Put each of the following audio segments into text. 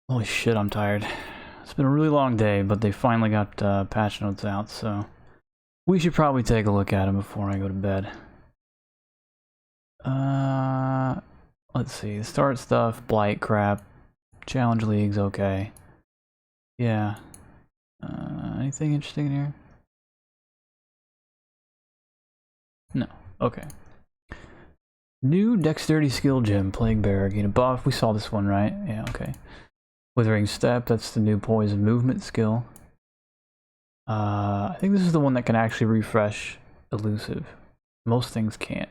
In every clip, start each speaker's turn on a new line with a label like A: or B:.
A: Holy shit, I'm tired. It's been a really long day, but they finally got patch notes out, so we should probably take a look at them before I go to bed. Let's see. Start stuff, Blight crap, Challenge League's okay. Yeah. Anything interesting in here? No. Okay. New Dexterity skill gem, Plague Bearer. Gain a buff. We saw this one, right? Yeah, okay. Withering Step, that's the new Poison Movement skill. I think this is the one that can actually refresh Elusive. Most things can't.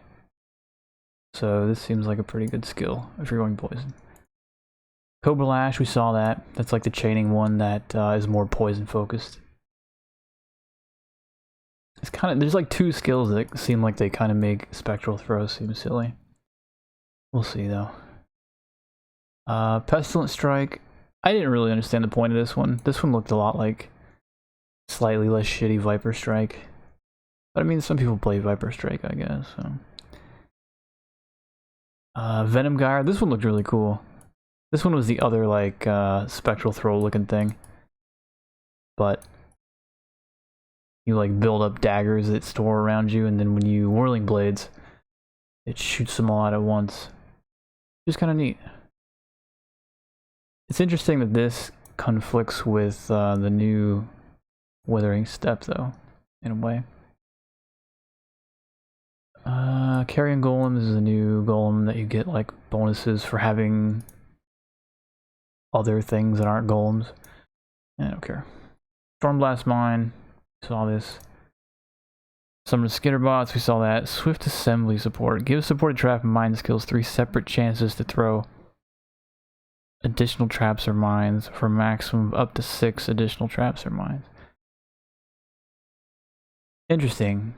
A: So this seems like a pretty good skill if you're going poison. Cobra Lash, we saw that. That's like the chaining one that is more poison focused. It's kind of, there's like two skills that seem like they kind of make Spectral Throw seem silly. We'll see though. Pestilent Strike. I didn't really understand the point of this one. This one looked a lot like slightly less shitty Viper Strike. But I mean, some people play Viper Strike, I guess, so. Venom Gyre. This one looked really cool. This one was the other, like, Spectral Throw looking thing. But you, like, build up daggers that store around you, and then when you Whirling Blades, it shoots them all out at once. Just kind of neat. It's interesting that this conflicts with the new Withering Step, though, in a way. Carrion Golem is a new golem that you get like bonuses for having other things that aren't golems. I don't care. Stormblast Mine, saw this. Summon Skitterbots, we saw that. Swift Assembly support. Give supported trap and mine skills 3 separate chances to throw additional traps or mines for a maximum of up to 6 additional traps or mines. Interesting.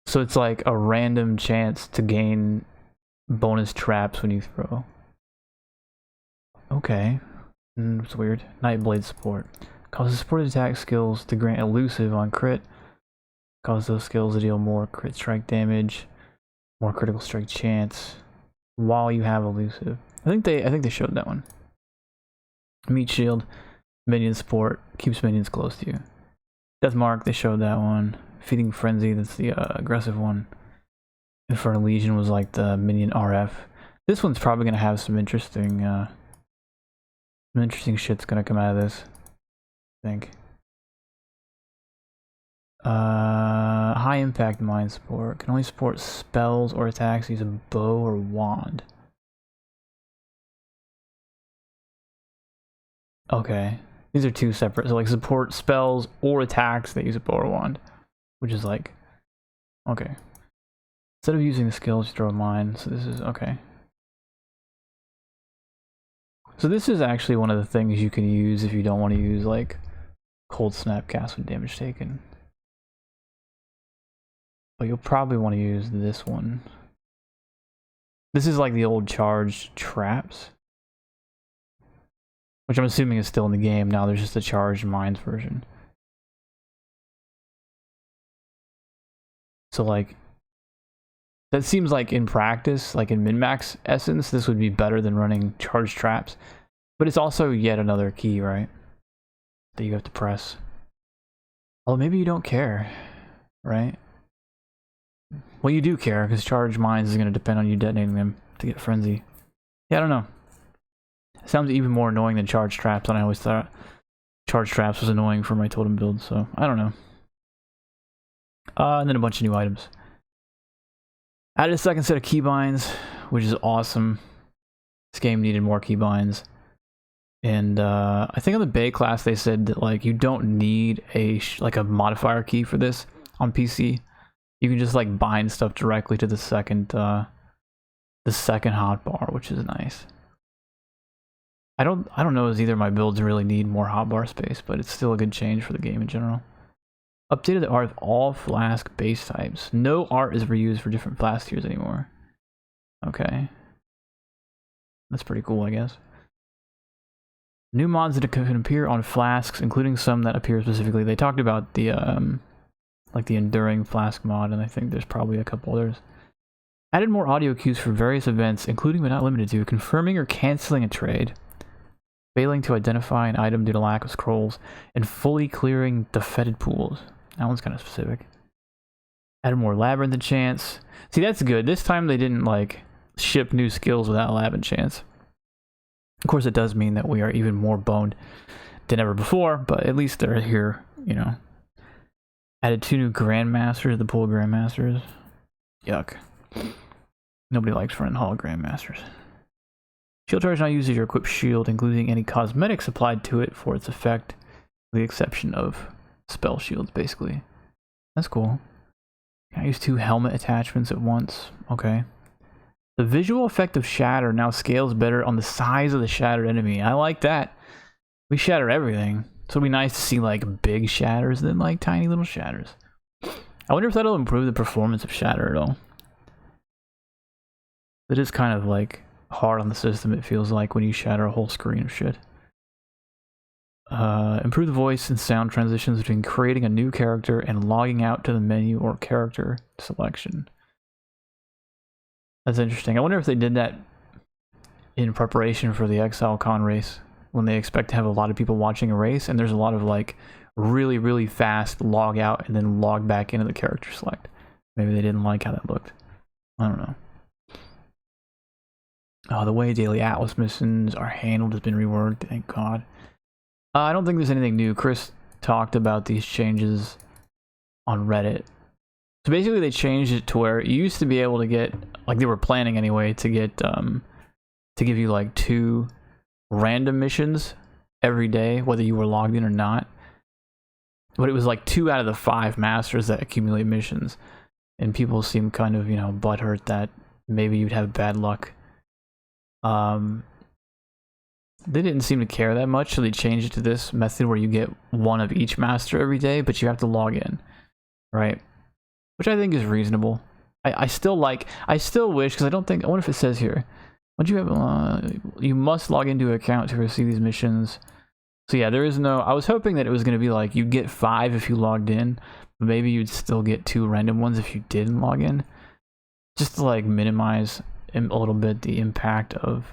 A: So it's like a random chance to gain bonus traps when you throw. Okay. It's weird. Nightblade support. Causes supported attack skills to grant elusive on crit. Causes those skills to deal more crit strike damage. More critical strike chance. While you have elusive. I think they showed that one. Meat shield. Minion support. Keeps minions close to you. Death Mark, they showed that one. Feeding Frenzy, that's the aggressive one. Infernal Legion was like the minion RF. This one's probably gonna have some interesting shit's gonna come out of this, I think. High impact mine support. Can only support spells or attacks. Use a bow or wand. Okay. These are two separate, so like support spells or attacks that use a bow or wand. Which is like, okay. Instead of using the skills, you throw a mine. So this is, okay. So this is actually one of the things you can use if you don't want to use like Cold Snap cast with damage taken. But you'll probably want to use this one. This is like the old charged traps. Which I'm assuming is still in the game. Now there's just a charged mines version. So like, that seems like in practice, like in min-max essence, this would be better than running charged traps. But it's also yet another key, right? That you have to press. Well, maybe you don't care, right? Well, you do care, because charged mines is going to depend on you detonating them to get frenzy. Yeah, I don't know. It sounds even more annoying than charged traps, and I always thought charged traps was annoying for my totem build, so I don't know. And then a bunch of new items. Added a second set of keybinds, which is awesome. This game needed more keybinds. And I think on the Bay class they said that like you don't need like a modifier key for this on PC. You can just like bind stuff directly to the second hotbar, which is nice. I don't know if either of my builds really need more hotbar space, but it's still a good change for the game in general. Updated the art of all flask base types. No art is reused for different flask tiers anymore. Okay. That's pretty cool, I guess. New mods that can appear on flasks, including some that appear specifically. They talked about the like the Enduring Flask mod, and I think there's probably a couple others. Added more audio cues for various events, including but not limited to confirming or canceling a trade, failing to identify an item due to lack of scrolls, and fully clearing defeated pools. That one's kind of specific. Added more labyrinth enchants. See, that's good. This time they didn't like ship new skills without labyrinth enchants. Of course, it does mean that we are even more boned than ever before, but at least they're here, you know. Added 2 new Grandmasters, the pool Grandmasters. Yuck. Nobody likes running Hall Grandmasters. Shield charge now uses your equipped shield, including any cosmetics applied to it for its effect, with the exception of spell shields, basically. That's cool. Can I use 2 helmet attachments at once? Okay. The visual effect of shatter now scales better on the size of the shattered enemy. I like that. We shatter everything. So it'd be nice to see like big shatters than like tiny little shatters. I wonder if that'll improve the performance of shatter at all. It is kind of like hard on the system, it feels like, when you shatter a whole screen of shit. Improve the voice and sound transitions between creating a new character and logging out to the menu or character selection. That's interesting. I wonder if they did that in preparation for the ExileCon race, when they expect to have a lot of people watching a race, and there's a lot of like really, really fast log out and then log back into the character select. Maybe they didn't like how that looked. I don't know. The way Daily Atlas missions are handled has been reworked, thank God. I don't think there's anything new. Chris talked about these changes on Reddit. So basically they changed it to where you used to be able to get, like they were planning anyway, to get, to give you like 2 random missions every day, whether you were logged in or not. But it was like 2 out of the 5 masters that accumulate missions. And people seemed kind of, you know, butthurt that maybe you'd have bad luck. They didn't seem to care that much, so they changed it to this method where you get 1 of each master every day, but you have to log in, right? Which I think is reasonable. I still wish, because I wonder if it says here, once you have, you must log into an account to receive these missions. So yeah, there is no, I was hoping that it was going to be like, you get 5 if you logged in, but maybe you'd still get 2 random ones if you didn't log in. Just to like minimize a little bit the impact of,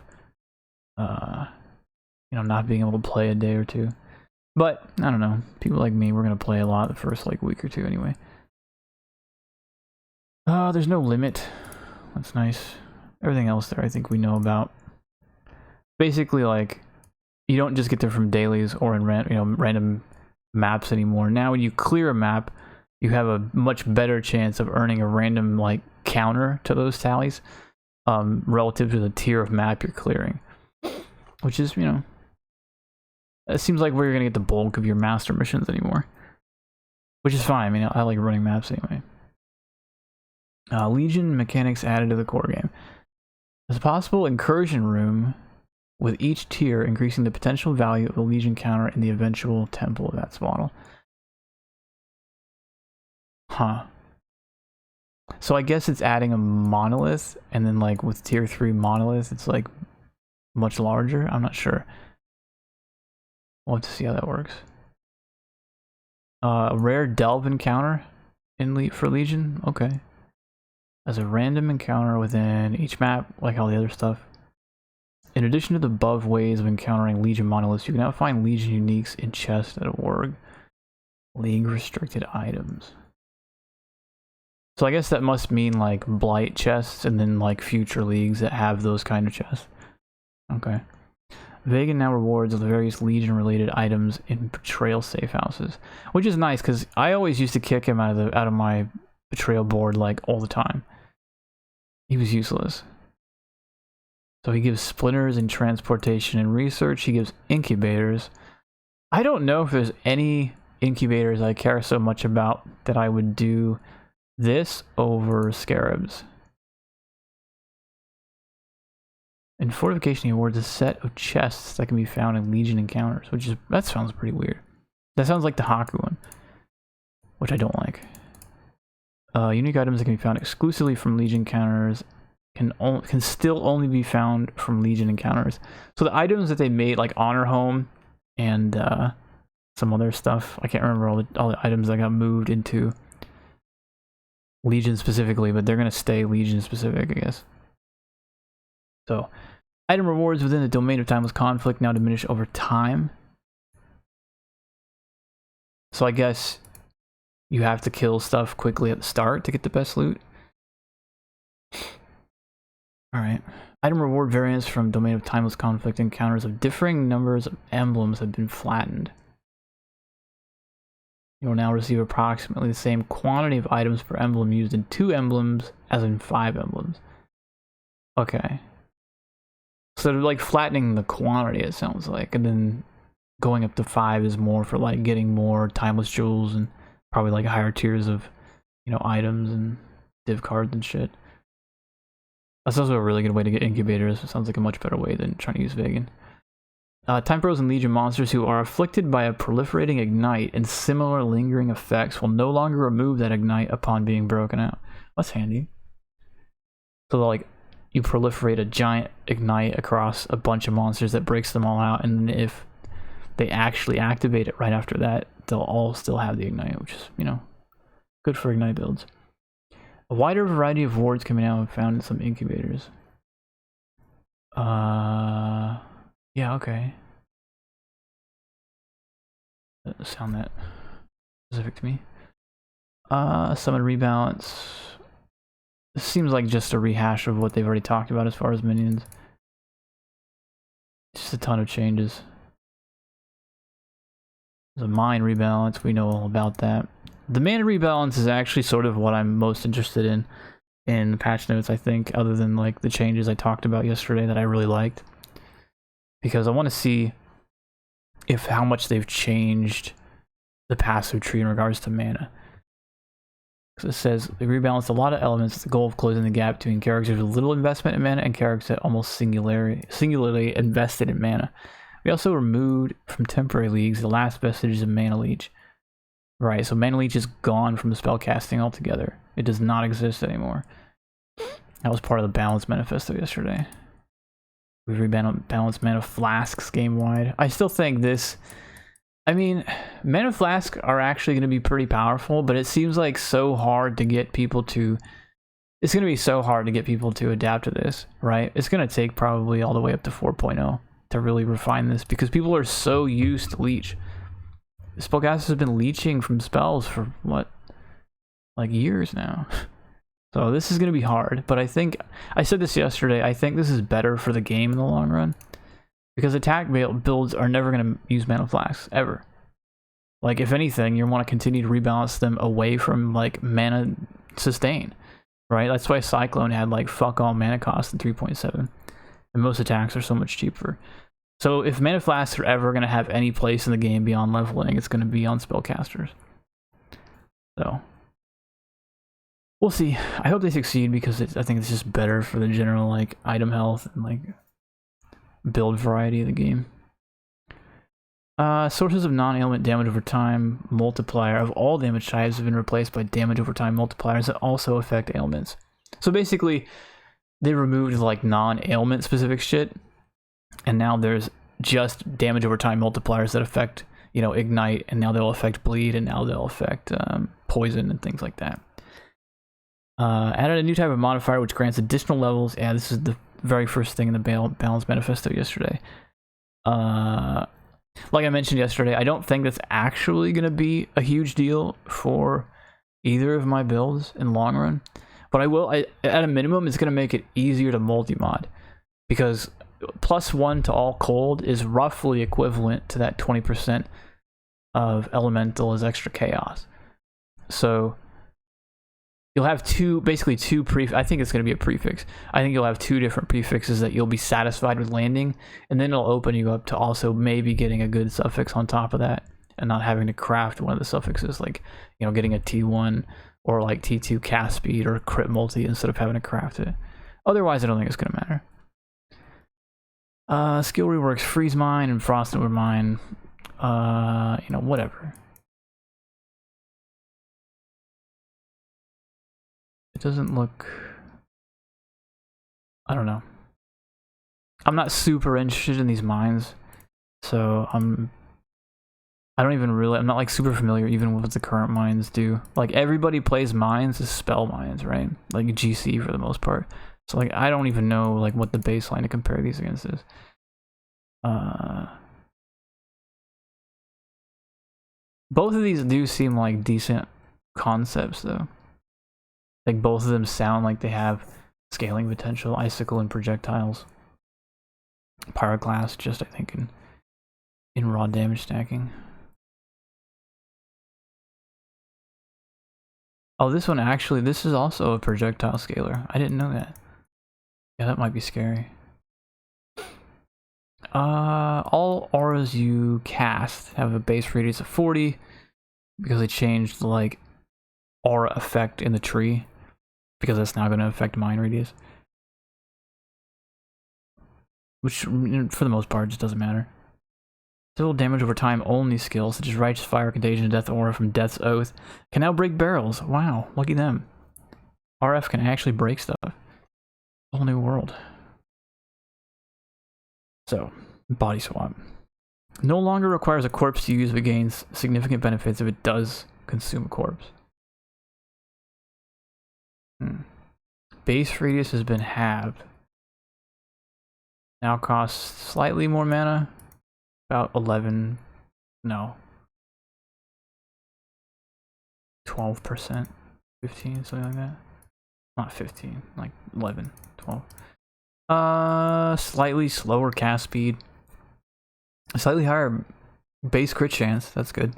A: you know, not being able to play a day or 2. But, I don't know, people like me, we're going to play a lot the first like week or 2 anyway. There's no limit. That's nice. Everything else there I think we know about. Basically, like, you don't just get there from dailies or in random maps anymore. Now when you clear a map, you have a much better chance of earning a random like counter to those tallies, relative to the tier of map you're clearing. Which is, you know, it seems like where you're gonna get the bulk of your master missions anymore. Which is fine. I mean, I like running maps anyway. Legion mechanics added to the core game. There's a possible incursion room with each tier increasing the potential value of the Legion counter in the eventual temple of that model. Huh. So I guess it's adding a monolith, and then like with tier 3 monolith, it's like much larger. I'm not sure. We'll have to see how that works. A rare delve encounter for Legion. Okay. As a random encounter within each map, like all the other stuff. In addition to the above ways of encountering Legion monoliths, you can now find Legion uniques in chests at a Warg. League restricted items. So I guess that must mean like Blight chests and then like future leagues that have those kind of chests. Okay. Vegan now rewards the various Legion related items in Betrayal safe houses, which is nice because I always used to kick him out of my Betrayal board like all the time. He was useless. So he gives splinters in transportation and research. He gives incubators. I don't know if there's any incubators I care so much about that I would do this over scarabs. And fortification he awards a set of chests that can be found in Legion encounters, that sounds pretty weird. That sounds like the Haku one, which I don't like. Unique items that can be found exclusively from Legion encounters can still only be found from Legion encounters. So the items that they made, like Honor Home and some other stuff, I can't remember all the items that got moved into Legion specifically, but they're going to stay Legion specific, I guess. So, item rewards within the domain of timeless conflict now diminish over time. So I guess you have to kill stuff quickly at the start to get the best loot. Alright. Item reward variants from domain of timeless conflict encounters of differing numbers of emblems have been flattened. You will now receive approximately the same quantity of items per emblem used in 2 emblems as in 5 emblems. Okay. So they're like flattening the quantity, it sounds like, and then going up to 5 is more for like getting more timeless jewels and probably like higher tiers of, you know, items and div cards and shit. That's also a really good way to get incubators. It sounds like a much better way than trying to use Vegan. Time Pros and Legion monsters who are afflicted by a proliferating ignite and similar lingering effects will no longer remove that ignite upon being broken out. That's handy. So like, you proliferate a giant ignite across a bunch of monsters that breaks them all out, and if they actually activate it right after that, they'll all still have the ignite, which is, you know, good for ignite builds. A wider variety of wards can be now found in some incubators. Yeah, okay. Doesn't sound that specific to me. Summon rebalance. This seems like just a rehash of what they've already talked about as far as minions. Just a ton of changes. There's a mine rebalance, we know all about that. The mana rebalance is actually sort of what I'm most interested in patch notes, I think, other than like the changes I talked about yesterday that I really liked. Because I want to see if how much they've changed the passive tree in regards to mana. Because it says they rebalanced a lot of elements with the goal of closing the gap between characters with little investment in mana and characters that almost singularly invested in mana. We also removed from temporary leagues the last vestiges of Mana Leech. Right, so Mana Leech is gone from the spellcasting altogether. It does not exist anymore. That was part of the balance manifesto yesterday. We rebalanced Mana Flasks game-wide. I still think this... I mean, Mana Flasks are actually going to be pretty powerful, but it seems like so hard to get people to... It's going to be so hard to get people to adapt to this, right? It's going to take probably all the way up to 4.0 to really refine this, because people are so used to Leech. Spellcasters have been leeching from spells for, what, like years now. So this is going to be hard, but I think, I said this yesterday, I think this is better for the game in the long run. Because attack builds are never going to use Mana Flasks, ever. Like, if anything, you want to continue to rebalance them away from, like, mana sustain. Right? That's why Cyclone had, like, fuck all mana cost in 3.7. And most attacks are so much cheaper. So if Mana Flasks are ever going to have any place in the game beyond leveling, it's going to be on spellcasters. So we'll see. I hope they succeed, because I think it's just better for the general like item health and like build variety of the game. Sources of non-ailment damage over time multiplier of all damage types have been replaced by damage over time multipliers that also affect ailments. So basically, they removed like non-ailment specific shit. And now there's just damage over time multipliers that affect, you know, ignite, and now they'll affect bleed, and now they'll affect poison and things like that. Added a new type of modifier which grants additional levels. Yeah, this is the very first thing in the balance manifesto yesterday. Like I mentioned yesterday, I don't think that's actually going to be a huge deal for either of my builds in the long run. But at a minimum, it's going to make it easier to multi-mod, because +1 to all cold is roughly equivalent to that 20% of elemental as extra chaos. So you'll have basically two I think it's going to be a prefix. I think you'll have 2 different prefixes that you'll be satisfied with landing, and then it'll open you up to also maybe getting a good suffix on top of that, and not having to craft one of the suffixes, like, you know, getting a T1 or like T2 cast speed or crit multi instead of having to craft it. Otherwise, I don't think it's going to matter. Skill reworks Freeze Mine and Frost Over Mine. You know, whatever. It doesn't look... I don't know. I'm not super interested in these mines, so I'm I don't even really, I'm not like super familiar even with what the current mines do. Like everybody plays mines as spell mines, right? Like GC for the most part. So like I don't even know like what the baseline to compare these against is. Both of these do seem like decent concepts though. Like both of them sound like they have scaling potential, icicle and projectiles. Pyroclast just I think in raw damage stacking. Oh, this one actually, this is also a projectile scaler. I didn't know that. Yeah, that might be scary. All auras you cast have a base radius of 40 because they changed the like aura effect in the tree because that's now going to affect mine radius. Which for the most part just doesn't matter. Civil damage over time only skills such as Righteous Fire, Contagion, Death Aura from Death's Oath can now break barrels. Wow, lucky them. RF can actually break stuff. Whole new world. So, body swap. No longer requires a corpse to use but gains significant benefits if it does consume a corpse. Base radius has been halved. Now costs slightly more mana. About 11, no. 12%, 15, something like that. Not 15, like 11, 12. Slightly slower cast speed. A slightly higher base crit chance, that's good.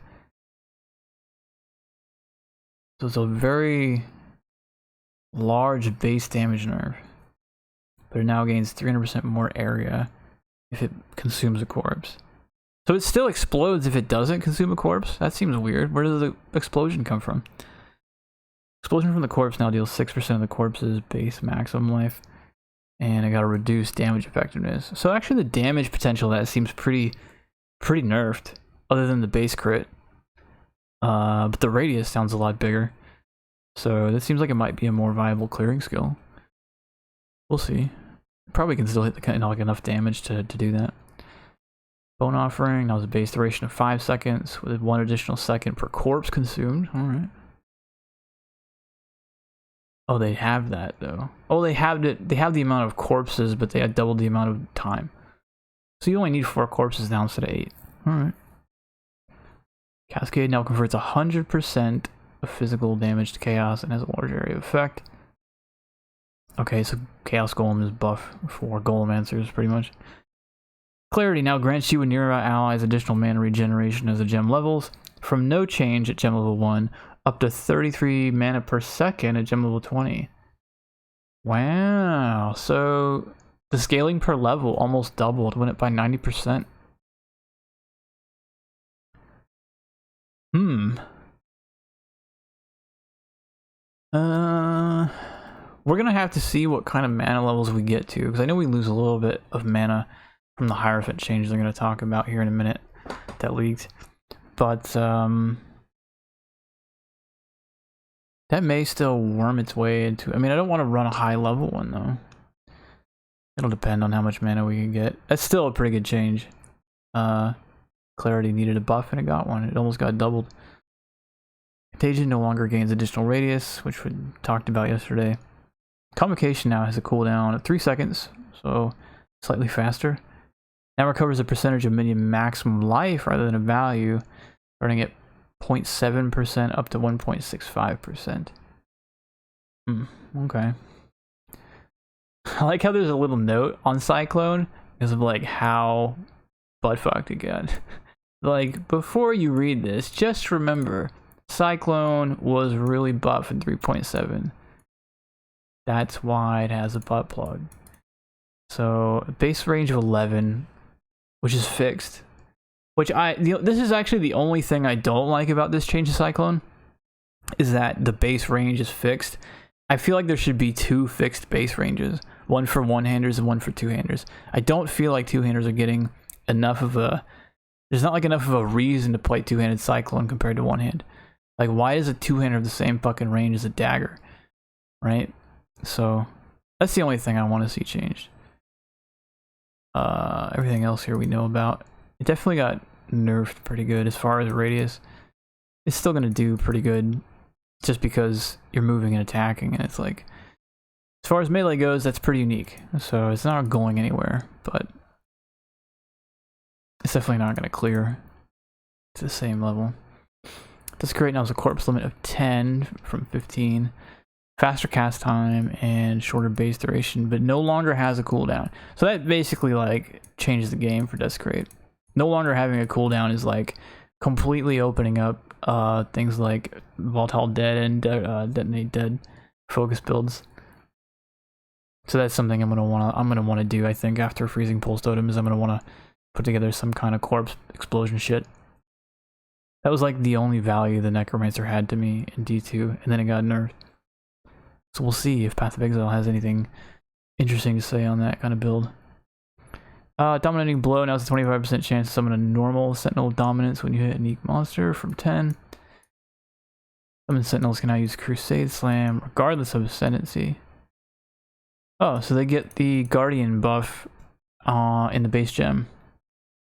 A: So it's a very large base damage nerf. But it now gains 300% more area if it consumes a corpse. So it still explodes if it doesn't consume a corpse? That seems weird. Where does the explosion come from? Explosion from the corpse now deals 6% of the corpse's base maximum life. And I got to reduce damage effectiveness. So actually the damage potential of that seems pretty nerfed. Other than the base crit. But the radius sounds a lot bigger. So this seems like it might be a more viable clearing skill. We'll see. Probably can still hit the like enough damage to do that. Bone Offering, that was a base duration of 5 seconds with 1 additional second per corpse consumed. Alright. Oh, they have that though. Oh, they have it. They have the amount of corpses, but they had doubled the amount of time. So you only need 4 corpses now instead of 8. Alright. Cascade now converts 100% of physical damage to chaos and has a large area of effect. Okay, so Chaos Golem is buff for Golemancers, pretty much. Clarity now grants you and your allies additional mana regeneration as the gem levels, from no change at gem level 1 up to 33 mana per second at gem level 20. Wow, so the scaling per level almost doubled, went up by 90%. We're gonna have to see what kind of mana levels we get to, because I know we lose a little bit of mana from the Hierophant changes I'm going to talk about here in a minute that leaked. But that may still worm its way into... I mean, I don't want to run a high level one though. It'll depend on how much mana we can get. That's still a pretty good change. Clarity needed a buff and it got one. It almost got doubled. Contagion no longer gains additional radius, which we talked about yesterday. Convocation now has a cooldown of 3 seconds, so slightly faster. Now recovers a percentage of minion maximum life rather than a value, starting at 0.7% up to 1.65%. Okay. I like how there's a little note on Cyclone because of like how butt-fucked it got. Like, before you read this, just remember, Cyclone was really buff in 3.7. That's why it has a butt plug. So, base range of 11, which is fixed. Which this is actually the only thing I don't like about this change to Cyclone, is that the base range is fixed. I feel like there should be 2 fixed base ranges. One for one-handers and one for two-handers. I don't feel like two-handers are getting enough of a... There's not like enough of a reason to play two-handed Cyclone compared to one-hand. Like, why is a two-hander have the same fucking range as a dagger? Right? So, that's the only thing I want to see changed. Everything else here we know about. It definitely got nerfed pretty good as far as radius. It's still gonna do pretty good just because you're moving and attacking, and it's like, as far as melee goes, that's pretty unique. So it's not going anywhere, but it's definitely not gonna clear to the same level. This crate now has a corpse limit of 10 from 15, faster cast time, and shorter base duration, but no longer has a cooldown. So that basically like changes the game for Desecrate. No longer having a cooldown is like completely opening up things like Volatile Dead and Detonate Dead focus builds. So that's something I'm gonna wanna do. I think after Freezing Pulse Totems, I'm gonna wanna put together some kind of corpse explosion shit. That was like the only value the Necromancer had to me in D2, and then it got nerfed. So we'll see if Path of Exile has anything interesting to say on that kind of build. Dominating Blow now has a 25% chance to summon a normal Sentinel Dominance when you hit a unique monster from 10. Summon Sentinels can now use Crusade Slam regardless of Ascendancy. Oh, so they get the Guardian buff in the base gem.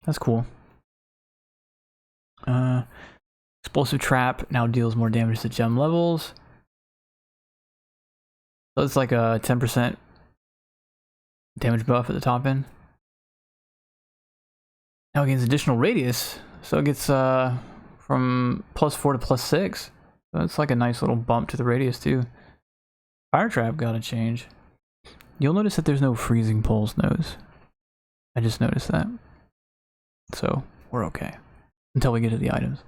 A: That's cool. Explosive Trap now deals more damage to gem levels. So it's like a 10% damage buff at the top end. Now it gains additional radius, so it gets from +4 to +6. So it's like a nice little bump to the radius too. Fire Trap got a change. You'll notice that there's no Freezing Pulse nose. I just noticed that. So we're okay until we get to the items.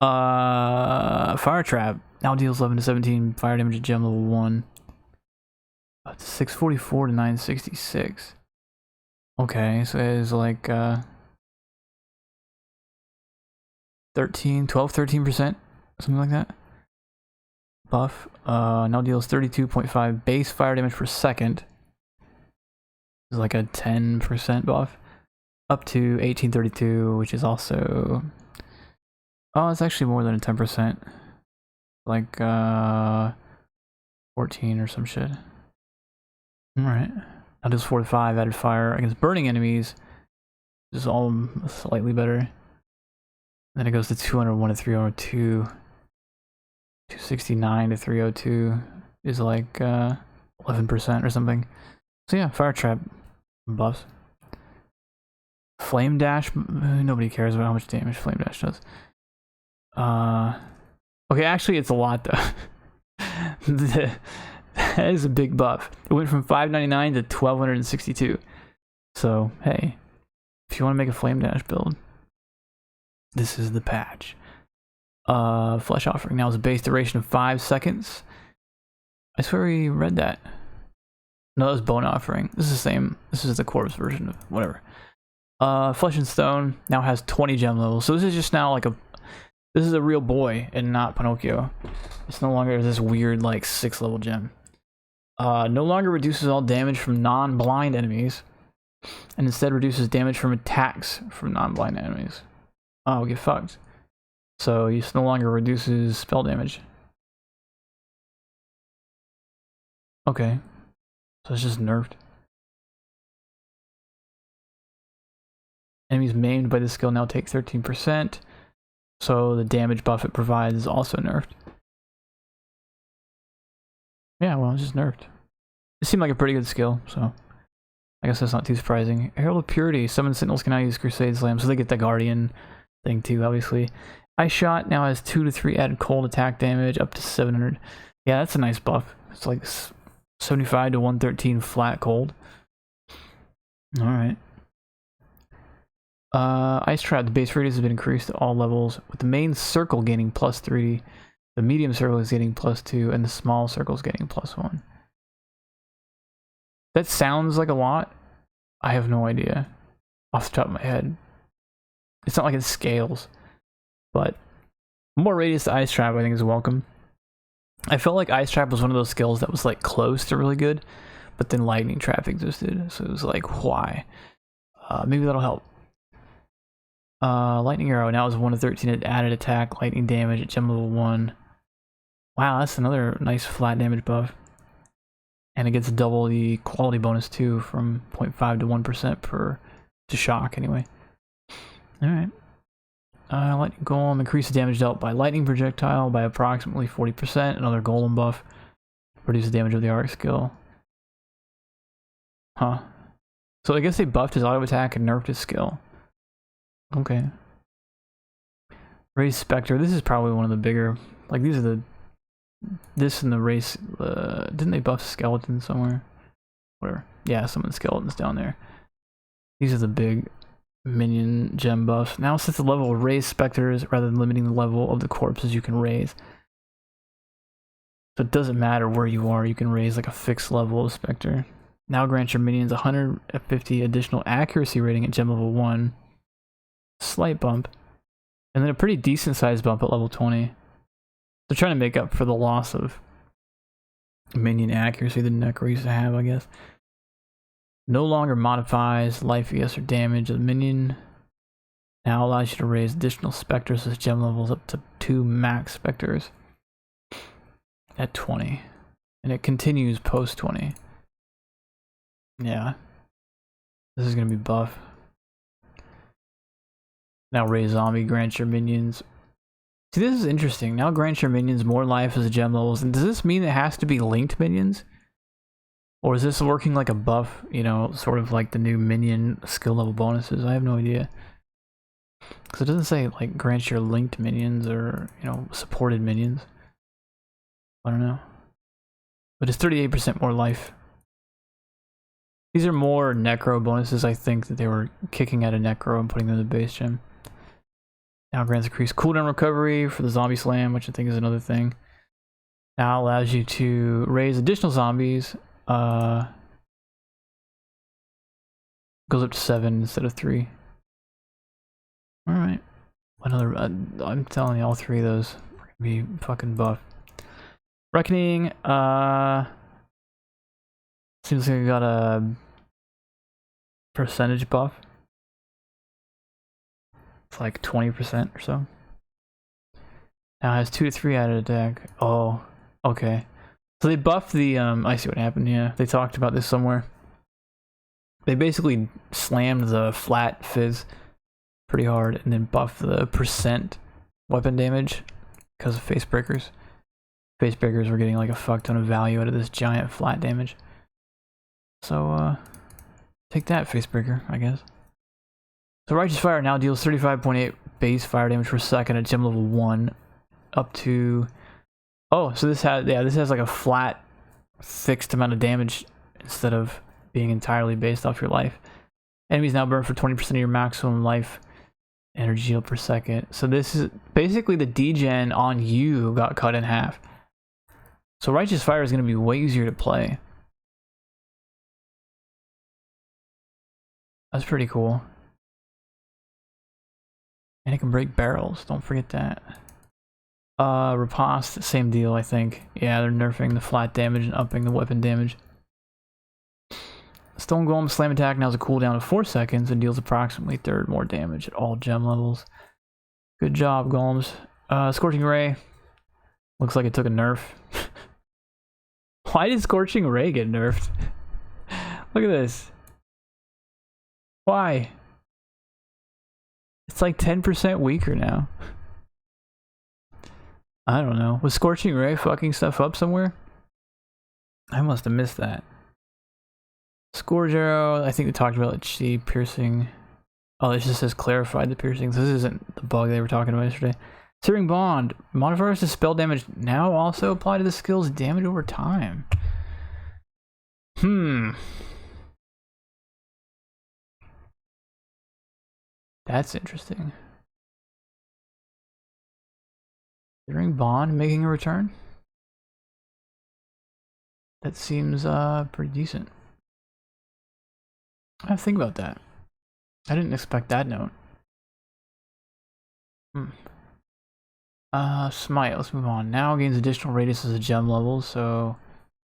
A: Fire Trap now deals 11 to 17 fire damage at gem level 1. Up to 644 to 966. Okay, so it's like 13%, something like that. Buff. Now deals 32.5 base fire damage per second. It's like a 10% buff. Up to 1832, which is also... Oh, it's actually more than a 10%. Like 14 or some shit. Alright. Now does 4 to 5 added fire against burning enemies. Which is all slightly better. Then it goes to 201 to 302. 269 to 302 is like 11% or something. So yeah, Fire Trap buffs. Flame Dash, nobody cares about how much damage Flame Dash does. Okay, actually it's a lot though. That is a big buff. It went from 599 to 1262. So hey, if you want to make a Flame Dash build, this is the patch. Flesh Offering now has a base duration of 5 seconds. I swear we read that. No, that was Bone Offering. This is the same. This is the corpse version of whatever. Flesh and Stone now has 20 gem levels. So this is just now like this is a real boy and not Pinocchio. It's no longer this weird like 6 level gem. No longer reduces all damage from non-blind enemies, and instead reduces damage from attacks from non-blind enemies. Oh, get fucked. So he no longer reduces spell damage. Okay. So it's just nerfed. Enemies maimed by this skill now take 13%. So the damage buff it provides is also nerfed. Yeah, well, it's just nerfed. It seemed like a pretty good skill, so I guess that's not too surprising. Herald of Purity. Summon Sentinels can now use Crusade Slam, so they get the Guardian thing too, obviously. Ice Shot now has 2 to 3 added cold attack damage, up to 700. Yeah, that's a nice buff. It's like 75 to 113 flat cold. Alright. Ice Trap, the base radius has been increased to all levels, with the main circle gaining +3, the medium circle is getting +2, and the small circle is getting +1. That sounds like a lot. I have no idea off the top of my head. It's not like it scales, but more radius to Ice Trap I think is welcome. I felt like Ice Trap was one of those skills that was like close to really good, but then Lightning Trap existed, so it was like, why? Maybe that'll help. Lightning Arrow now is 1 to 13 added attack, lightning damage at gem level 1. Wow, that's another nice flat damage buff. And it gets double the quality bonus too, from 0.5 to 1% per to shock anyway. Alright. Lightning Golem increases damage dealt by lightning projectile by approximately 40%. Another Golem buff. Reduces damage of the arc skill. Huh. So I guess they buffed his auto attack and nerfed his skill. Okay. Raise Spectre. This is probably one of the bigger... Like, these are the... This and the race... didn't they buff skeletons somewhere? Whatever. Yeah, some of the skeletons down there. These are the big minion gem buffs. Now sets the level of raise specters rather than limiting the level of the corpses you can raise. So it doesn't matter where you are, you can raise like a fixed level of specter. Now grant your minions 150 additional accuracy rating at gem level 1. Slight bump. And then a pretty decent sized bump at level 20. They're trying to make up for the loss of minion accuracy that Necro used to have, I guess. No longer modifies life, ES, or damage of the minion. Now allows you to raise additional specters as gem levels up to 2 max specters at 20. And it continues post 20. Yeah. This is going to be buff. Now raise zombie, grant your minions. See, this is interesting. Now grant your minions more life as gem levels. And does this mean it has to be linked minions? Or is this working like a buff, you know, sort of like the new minion skill level bonuses? I have no idea. Because it doesn't say, like, grant your linked minions or, you know, supported minions. I don't know. But it's 38% more life. These are more Necro bonuses, I think, that they were kicking out of Necro and putting them in the base gem. Now grants increased cooldown recovery for the zombie slam, which I think is another thing. Now allows you to raise additional zombies. Goes up to 7 instead of 3. Alright. Another, I'm telling you, all 3 of those are gonna be fucking buff. Reckoning, seems like we got a percentage buff. It's like 20% or so. Now it has 2 to 3 added attack. Oh, okay. So they buffed the, I see what happened, yeah. They talked about this somewhere. They basically slammed the flat fizz pretty hard and then buffed the percent weapon damage because of face breakers. Face breakers were getting like a fuck ton of value out of this giant flat damage. So, take that, face breaker, I guess. So Righteous Fire now deals 35.8 base fire damage per second at gem level 1 up to... Oh, so this has, yeah, this has like a flat, fixed amount of damage instead of being entirely based off your life. Enemies now burn for 20% of your maximum life energy heal per second. So this is basically the degen on you got cut in half. So Righteous Fire is going to be way easier to play. That's pretty cool. And it can break barrels, don't forget that. Riposte, same deal, I think. Yeah, they're nerfing the flat damage and upping the weapon damage. Stone Golem Slam Attack now has a cooldown of 4 seconds and deals approximately 1/3 more damage at all gem levels. Good job, Golems. Scorching Ray. Looks like it took a nerf. Why did Scorching Ray get nerfed? Look at this. Why? It's like 10% weaker now. I don't know. Was Scorching Ray fucking stuff up somewhere? I must have missed that. Scourge Arrow, I think we talked about Chi piercing. Oh, it just says clarified the piercings. This isn't the bug they were talking about yesterday. Searing Bond. Modifiers to spell damage now also apply to the skill's damage over time. That's interesting. Searing Bond making a return? That seems pretty decent. I have to think about that. I didn't expect that note. Smite, let's move on. Now gains additional radius as a gem level, so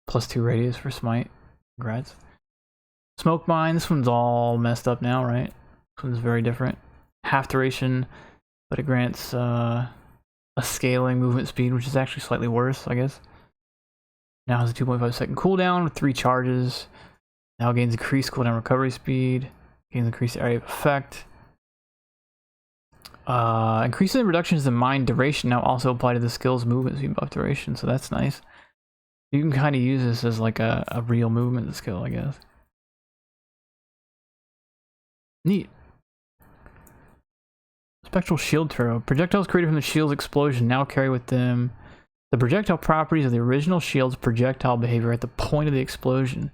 A: +2 radius for Smite. Congrats. Smoke Mine, this one's all messed up now, right? This one's very different. Half duration, but it grants a scaling movement speed, which is actually slightly worse, I guess. Now has a 2.5 second cooldown with 3 charges. Now gains increased cooldown recovery speed. Gains increased area of effect. Increases and reductions in mind duration now also apply to the skill's movement speed buff duration, so that's nice. You can kind of use this as like a real movement skill, I guess. Neat. Spectral shield turret. Projectiles created from the shield's explosion now carry with them the projectile properties of the original shield's projectile behavior at the point of the explosion.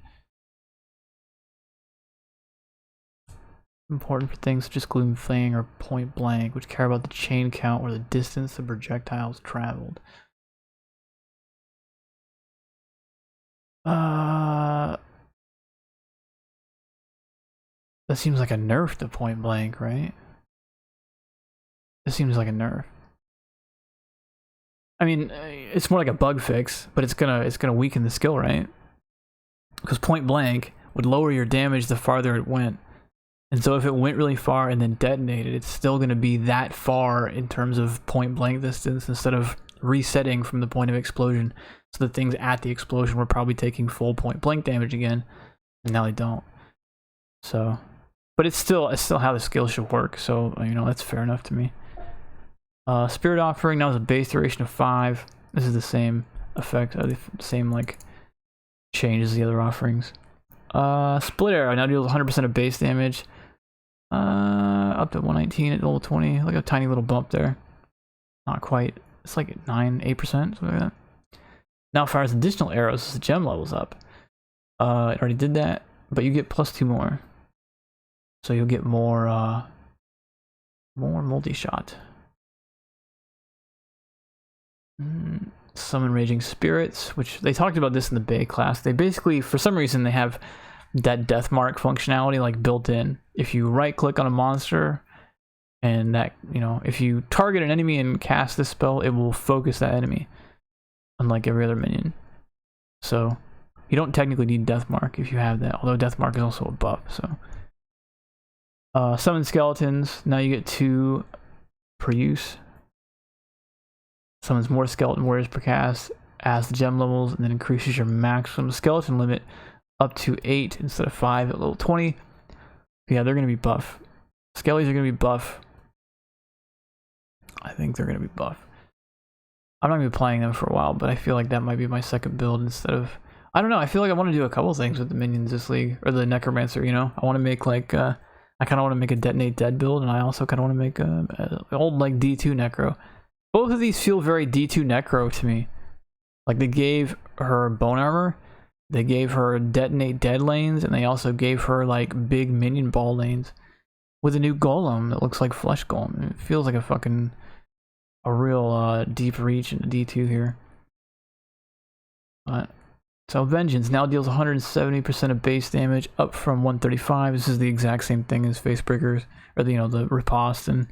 A: Important for things such as gloom fang or point blank, which care about the chain count or the distance the projectiles traveled. That seems like a nerf to point blank, right? This seems like a nerf. I mean, it's more like a bug fix, but it's gonna weaken the skill, right? Because point blank would lower your damage the farther it went. And so if it went really far and then detonated, it's still going to be that far in terms of point blank distance instead of resetting from the point of explosion. So the things at the explosion were probably taking full point blank damage again, and now they don't. So, but it's still how the skill should work. So, you know, that's fair enough to me. Spirit Offering now has a base duration of 5. This is the same effect, the same like change as the other offerings. Split Arrow now deals 100% of base damage. Up to 119 at level 20. Like a tiny little bump there. Not quite. It's like 8%, something like that. Now fires additional arrows as the gem levels up. It already did that, but you get +2 more. So you'll get more multi-shot. Summon Raging Spirits, which they talked about this in the Bay class. They basically, for some reason, they have that death mark functionality like built in. If you right click on a monster and that, you know, if you target an enemy and cast this spell, it will focus that enemy, unlike every other minion. So you don't technically need death mark if you have that, although death mark is also a buff. So summon skeletons, now you get 2 per use. Summons more skeleton warriors per cast as the gem levels, and then increases your maximum skeleton limit up to 8 instead of 5 at level 20. Yeah, they're going to be buff. Skellies are going to be buff. I think they're going to be buff. I'm not going to be playing them for a while, but I feel like that might be my second build instead of... I don't know, I feel like I want to do a couple things with the minions this league, or the Necromancer, you know? I want to make like... I kind of want to make a Detonate Dead build, and I also kind of want to make an old like D2 Necro. Both of these feel very D2 Necro to me. Like they gave her bone armor, they gave her Detonate Dead lanes, and they also gave her like big minion ball lanes with a new golem that looks like Flesh Golem. It feels like a real deep reach into D2 here. So Vengeance now deals 170% of base damage, up from 135. This is the exact same thing as Facebreakers, or the, you know, the Riposte and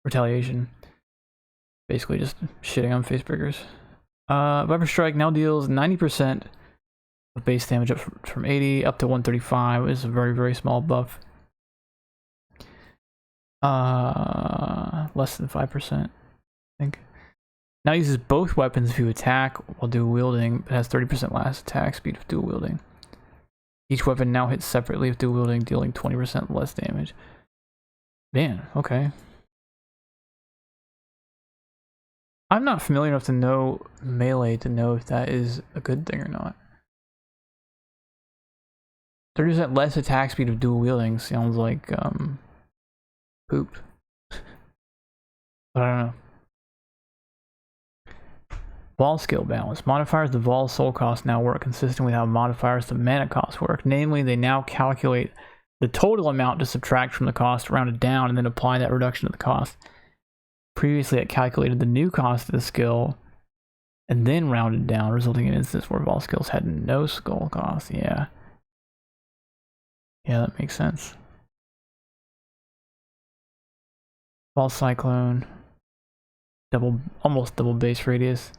A: Retaliation. Basically just shitting on Facebreakers. Viper Strike now deals 90% of base damage, up from 80 up to 135. It's a very, very small buff. Less than 5%, I think. Now uses both weapons if you attack while dual wielding, but has 30% last attack speed of dual wielding. Each weapon now hits separately if dual wielding, dealing 20% less damage. Man, okay. I'm not familiar enough to know melee to know if that is a good thing or not. 30% less attack speed of dual wielding sounds like poop. But I don't know. Vol skill balance. Modifiers to Vol soul cost now work consistent with how modifiers to mana cost work. Namely, they now calculate the total amount to subtract from the cost, rounded down, and then apply that reduction to the cost. Previously, it calculated the new cost of the skill and then rounded down, resulting in instances where Vol skills had no skull cost. Yeah. Yeah, that makes sense. Vol Cyclone. Almost double base radius.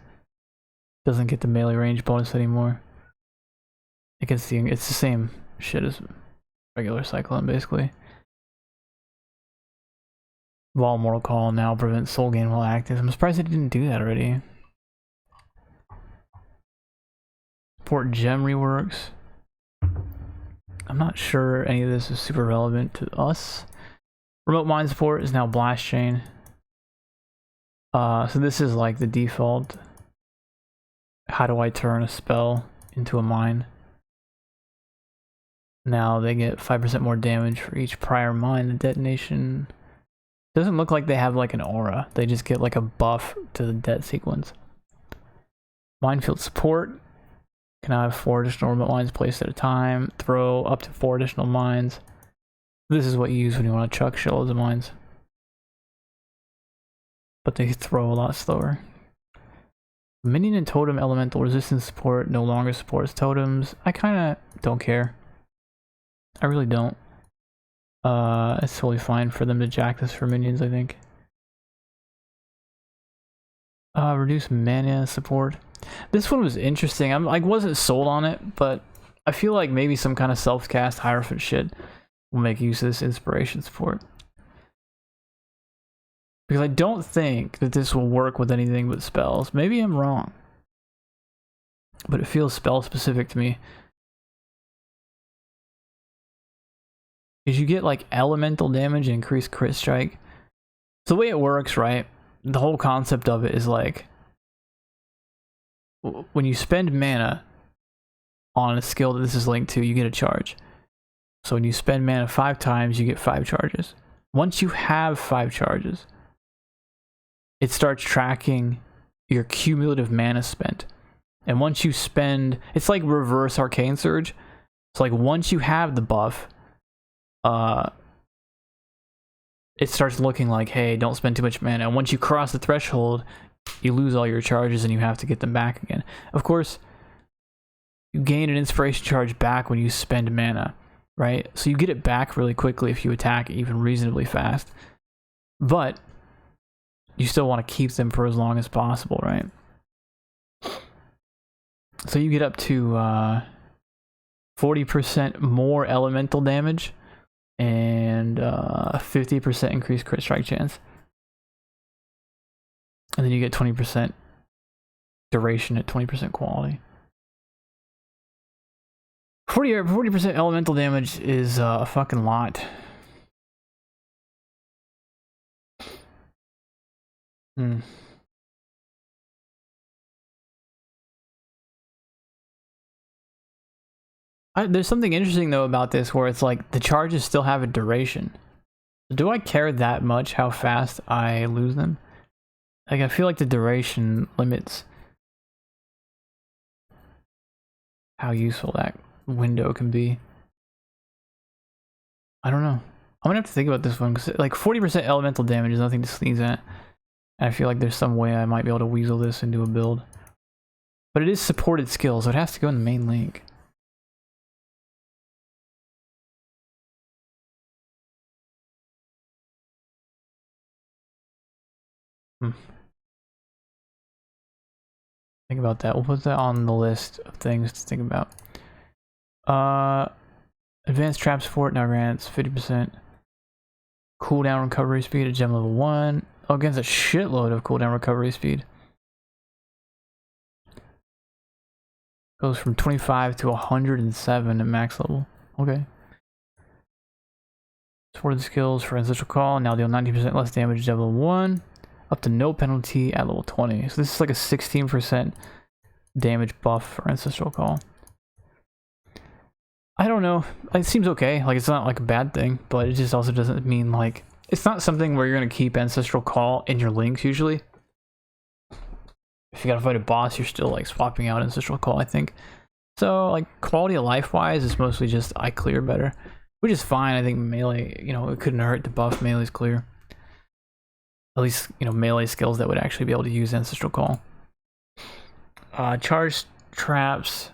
A: Doesn't get the melee range bonus anymore. I can see it's the same shit as regular Cyclone, basically. Vol Mortal Call now prevents soul gain while active. I'm surprised it didn't do that already. Support gem reworks. I'm not sure any of this is super relevant to us. Remote mine support is now Blast Chain. So this is like the default. How do I turn a spell into a mine? Now they get 5% more damage for each prior mine. The detonation doesn't look like they have like an aura. They just get like a buff to the det sequence. Minefield support. Can I have 4 additional orbital mines placed at a time? Throw up to 4 additional mines. This is what you use when you want to chuck shitloads of mines. But they throw a lot slower. Minion and totem elemental resistance support no longer supports totems. I kind of don't care. I really don't. It's totally fine for them to jack this for minions, I think. Reduce mana support. This one was interesting. I wasn't sold on it, but I feel like maybe some kind of self-cast Hierophant shit will make use of this inspiration support. Because I don't think that this will work with anything but spells. Maybe I'm wrong. But it feels spell specific to me. Because you get like elemental damage and increased crit strike. So the way it works, right? The whole concept of it is like, when you spend mana on a skill that this is linked to, you get a charge. So when you spend mana 5 times, you get 5 charges. Once you have 5 charges, it starts tracking your cumulative mana spent. And once you spend, it's like reverse Arcane Surge. So like once you have the buff, it starts looking like, hey, don't spend too much mana. And once you cross the threshold, you lose all your charges and you have to get them back again. Of course, you gain an inspiration charge back when you spend mana, right? So you get it back really quickly if you attack even reasonably fast. But you still want to keep them for as long as possible, right? So you get up to 40% more elemental damage and 50% increased crit strike chance. And then you get 20% duration at 20% quality. 40% elemental damage is a fucking lot. There's something interesting though about this where it's like the charges still have a duration. Do I care that much how fast I lose them? Like I feel like the duration limits how useful that window can be. I don't know. I'm gonna have to think about this one because like 40% elemental damage is nothing to sneeze at. And I feel like there's some way I might be able to weasel this into a build. But it is supported skill, so it has to go in the main link. Think about that. We'll put that on the list of things to think about. Advanced trap support now grants 50% cooldown recovery speed at gem level 1. Oh, against a shitload of cooldown recovery speed. Goes from 25 to 107 at max level. Okay. Supported skills for Ancestral Call. Now deal 90% less damage at gem level 1. Up to no penalty at level 20. So this is like a 16% damage buff for Ancestral Call. I don't know. It seems okay. Like it's not like a bad thing, but it just also doesn't mean like it's not something where you're gonna keep Ancestral Call in your links usually. If you gotta fight a boss, you're still like swapping out Ancestral Call, I think. So like quality of life wise, it's mostly just I clear better, which is fine. I think melee, you know, it couldn't hurt to buff melee's clear. At least, you know, melee skills that would actually be able to use Ancestral Call. Charge traps.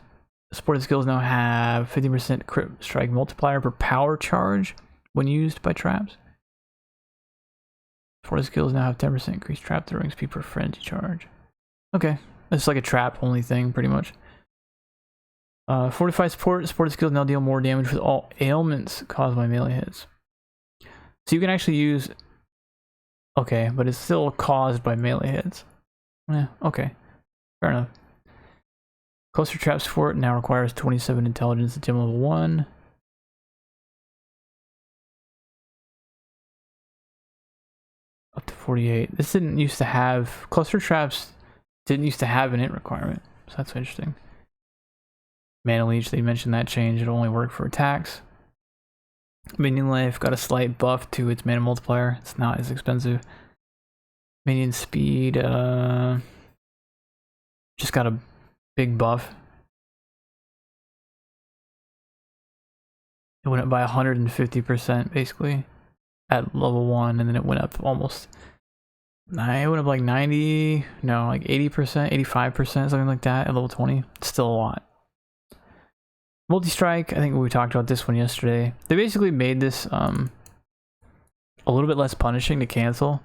A: Supported skills now have 50% crit strike multiplier per power charge when used by traps. Supported skills now have 10% increased trap throwing speed per frenzy charge. Okay, it's like a trap only thing, pretty much. Fortified support. Supported skills now deal more damage with all ailments caused by melee hits. So you can actually use... Okay, but it's still caused by melee hits. Yeah, okay. Fair enough. Closer trap support now requires 27 intelligence at gem level 1. Up to 48. This didn't used to have, cluster traps didn't used to have an int requirement, so that's interesting. Mana Leech, they mentioned that change. It'll only work for attacks. Minion Life got a slight buff to its mana multiplier. It's not as expensive. Minion Speed just got a big buff. It went up by 150% basically at level 1, and then it went up almost. It went up like 90, no, like 80%, 85%, something like that at level 20. It's still a lot. Multi-strike, I think we talked about this one yesterday. They basically made this a little bit less punishing to cancel.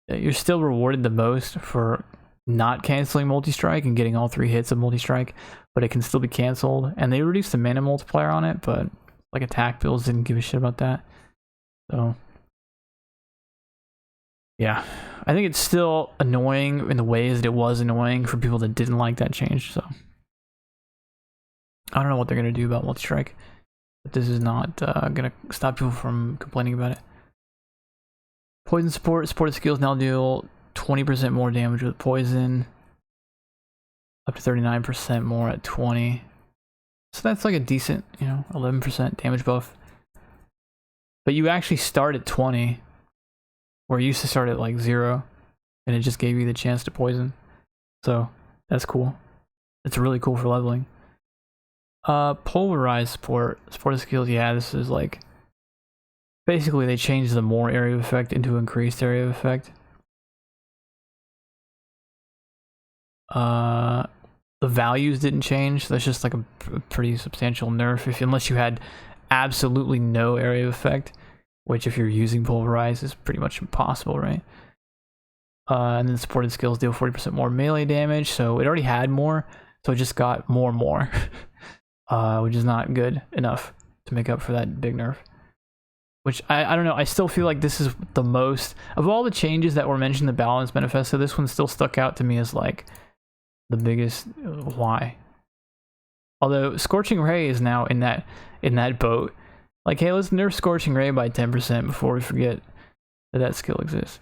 A: You're still rewarded the most for not canceling multi-strike and getting all 3 hits of multi-strike, but it can still be canceled. And they reduced the mana multiplier on it, but like attack builds didn't give a shit about that. So yeah, I think it's still annoying in the ways that it was annoying for people that didn't like that change. So I don't know what they're going to do about multi-strike, but this is not going to stop people from complaining about it. Poison support. Supported skills now deal 20% more damage with poison. Up to 39% more at 20. So that's like a decent, 11% damage buff. But you actually start at 20, where you used to start at like 0, and it just gave you the chance to poison. So that's cool. It's really cool for leveling. Pulverized support. Supported skills, yeah, this is like basically they changed the more area of effect into increased area of effect. The values didn't change, so that's just like a pretty substantial nerf unless you had absolutely no area of effect, which if you're using pulverize is pretty much impossible, right? And then supported skills deal 40% more melee damage, so it already had more, so it just got more, which is not good enough to make up for that big nerf. Which I don't know, I still feel like this is the most of all the changes that were mentioned in the balance manifesto. This one still stuck out to me as like the biggest why. Although Scorching Ray is now in that boat. Like, hey, let's nerf Scorching Ray by 10% before we forget that skill exists.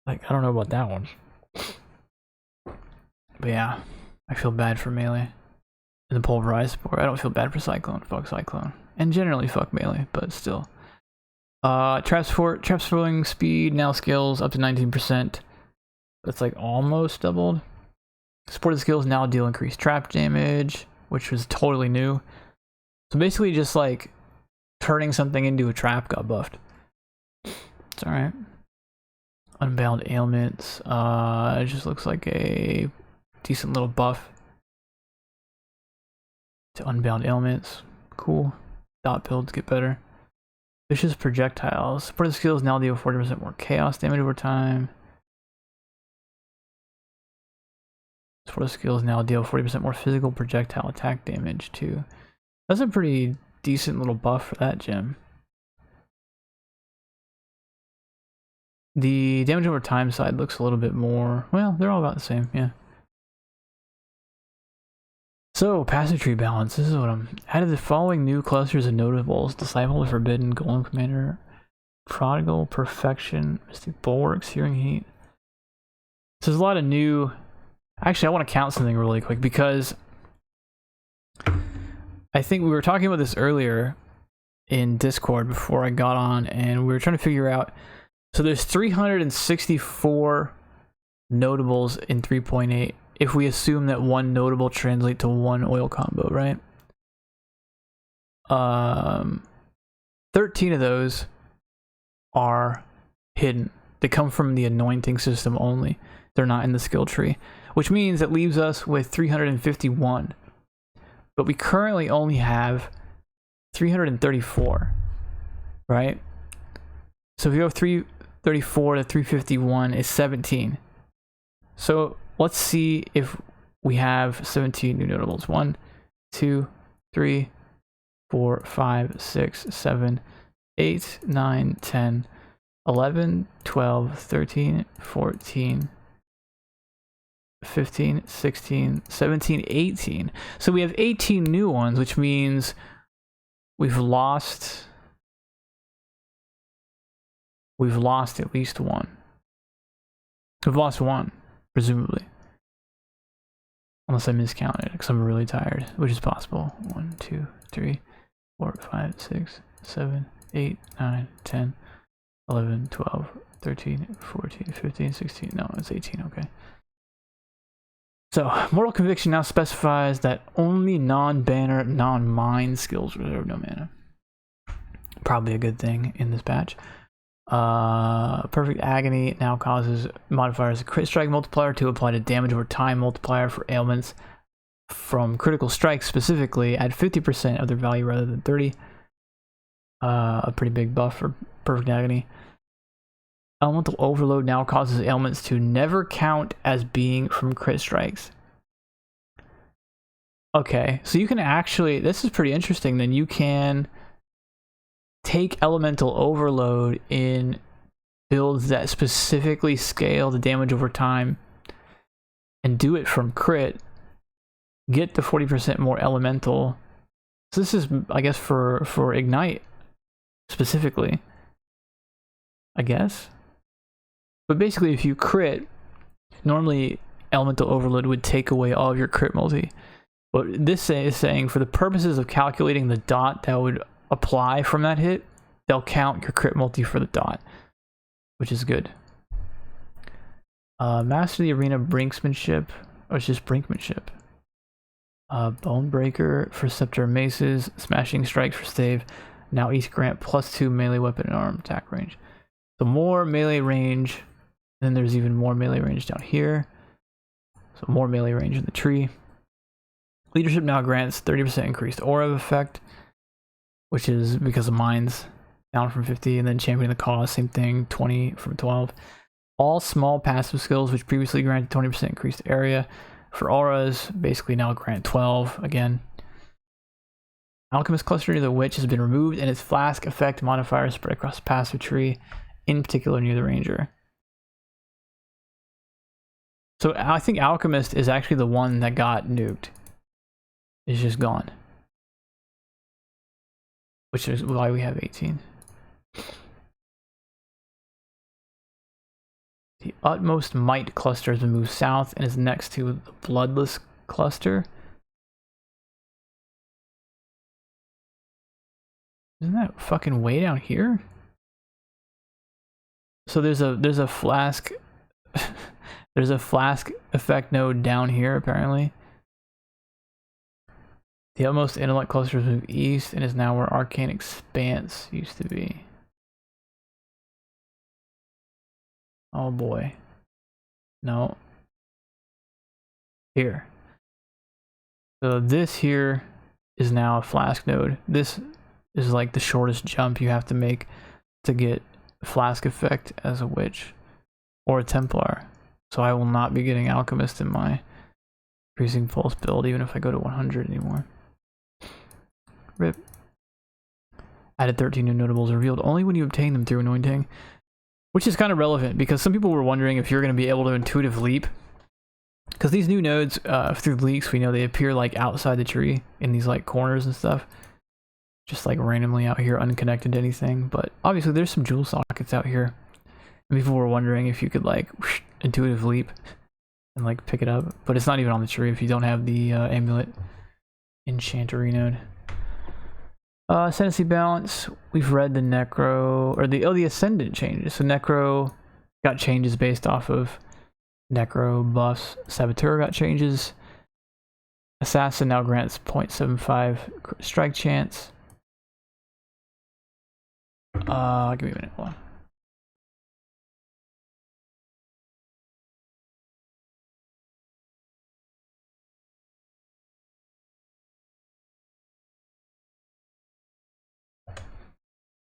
A: Like, I don't know about that one. But yeah, I feel bad for melee. And the pulverized support, I don't feel bad for Cyclone. Fuck Cyclone. And generally fuck melee, but still. Trap swirling speed now scales up to 19%. That's like almost doubled. Supported skills now deal increased trap damage, which was totally new. So basically just like turning something into a trap got buffed. It's alright. Unbound ailments. It just looks like a decent little buff to unbound ailments. Cool. Dot builds get better. Vicious projectiles. Supported skills now deal 40% more chaos damage over time. Supported skills now deal 40% more physical projectile attack damage too. That's a pretty decent little buff for that gem. The damage over time side looks a little bit more, well, they're all about the same, yeah. So, passive tree balance, this is what I'm... Added the following new clusters of notables: Disciple of Forbidden, Golem Commander, Prodigal, Perfection, Mystic Bulwarks, Searing Heat. So there's a lot of new... Actually, I want to count something really quick, because I think we were talking about this earlier in Discord before I got on, and we were trying to figure out... So there's 364 notables in 3.8. If we assume that one notable translates to one oil combo, right? 13 of those are hidden. They come from the anointing system only. They're not in the skill tree, which means it leaves us with 351. But we currently only have 334, right? So if we go 334 to 351 is 17. So let's see if we have 17 new notables. 1, 2, 3, 4, 5, 6, 7, 8, 9, 10, 11, 12, 13, 14, 15, 16, 17, 18. So we have 18 new ones, which means we've lost we've lost at least one. We've lost one, presumably. Unless I miscounted, because I'm really tired, which is possible. 1, 2, 3, 4, 5, 6, 7, 8, 9, 10, 11, 12, 13, 14, 15, 16. No, it's 18, okay. So, Mortal Conviction now specifies that only non-banner, non-mine skills reserve no mana. Probably a good thing in this patch. Perfect Agony now causes modifiers a crit strike multiplier to apply to damage over time multiplier for ailments from critical strikes specifically at 50% of their value rather than 30. A pretty big buff for Perfect Agony. Elemental Overload now causes ailments to never count as being from crit strikes. Okay, so you can actually, this is pretty interesting, then you can take Elemental Overload in builds that specifically scale the damage over time and do it from crit, get the 40% more elemental. So this is, I guess, for Ignite specifically, I guess. But basically, if you crit, normally Elemental Overload would take away all of your crit multi. But this is saying for the purposes of calculating the dot that would apply from that hit, they'll count your crit multi for the dot, which is good. Master the Arena Brinksmanship, or it's just Brinkmanship. Bonebreaker for Scepter Maces, Smashing Strikes for Stave. Now each grant +2 melee weapon and arm attack range. So more melee range, and then there's even more melee range down here. So more melee range in the tree. Leadership now grants 30% increased aura effect, which is because of mines, down from 50, and then Championing the Cause, same thing, 20 from 12. All small passive skills, which previously granted 20% increased area for auras, basically now grant 12 again. Alchemist Cluster near the Witch has been removed, and its flask effect modifier spread across the passive tree, in particular near the Ranger. So I think Alchemist is actually the one that got nuked. It's just gone. Which is why we have 18. The Utmost Might cluster has been moved south and is next to the Bloodless cluster. Isn't that fucking way down here? So there's a flask there's a flask effect node down here apparently. The Utmost Intellect cluster has moved east and is now where Arcane Expanse used to be. Oh boy. No. Here. So this here is now a flask node. This is like the shortest jump you have to make to get flask effect as a witch or a Templar. So I will not be getting Alchemist in my Increasing Pulse build even if I go to 100 anymore. Rip. Added 13 new notables revealed only when you obtain them through anointing, which is kind of relevant because some people were wondering if you're going to be able to intuitive leap, because these new nodes through leaks we know they appear like outside the tree in these like corners and stuff, just like randomly out here unconnected to anything. But obviously there's some jewel sockets out here, and people were wondering if you could like whoosh, intuitive leap and like pick it up, but it's not even on the tree if you don't have the amulet enchantery node. Ascendancy balance, we've read the Necro, or the Ascendant changes. So Necro got changes based off of Necro buffs. Saboteur got changes. Assassin now grants 0.75 strike chance. Give me a minute, hold on.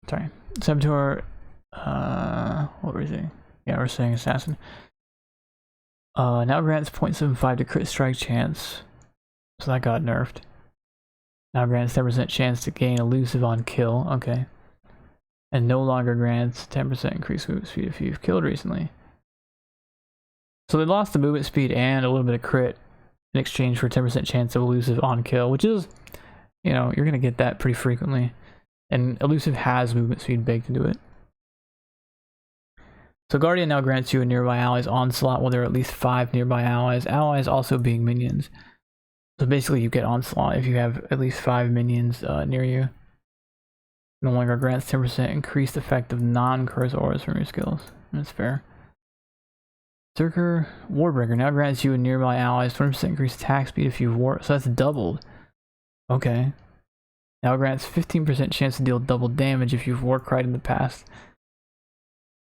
A: Sorry, Saboteur, what were we saying? Yeah, we're saying Assassin. Now grants 0.75 to crit strike chance, so that got nerfed. Now grants 10% chance to gain elusive on kill, okay. And no longer grants 10% increased movement speed if you've killed recently. So they lost the movement speed and a little bit of crit in exchange for 10% chance of elusive on kill, which is, you know, you're gonna get that pretty frequently. And elusive has movement speed baked into it. So Guardian now grants you a nearby ally's onslaught while there are at least 5 nearby allies. Allies also being minions. So basically you get onslaught if you have at least 5 minions near you. No longer grants 10% increased effect of non-curse auras from your skills. That's fair. Berserker Warbreaker now grants you a nearby allies 20% increased attack speed if you've war. So that's doubled. Okay. Now grants 15% chance to deal double damage if you've Warcried in the past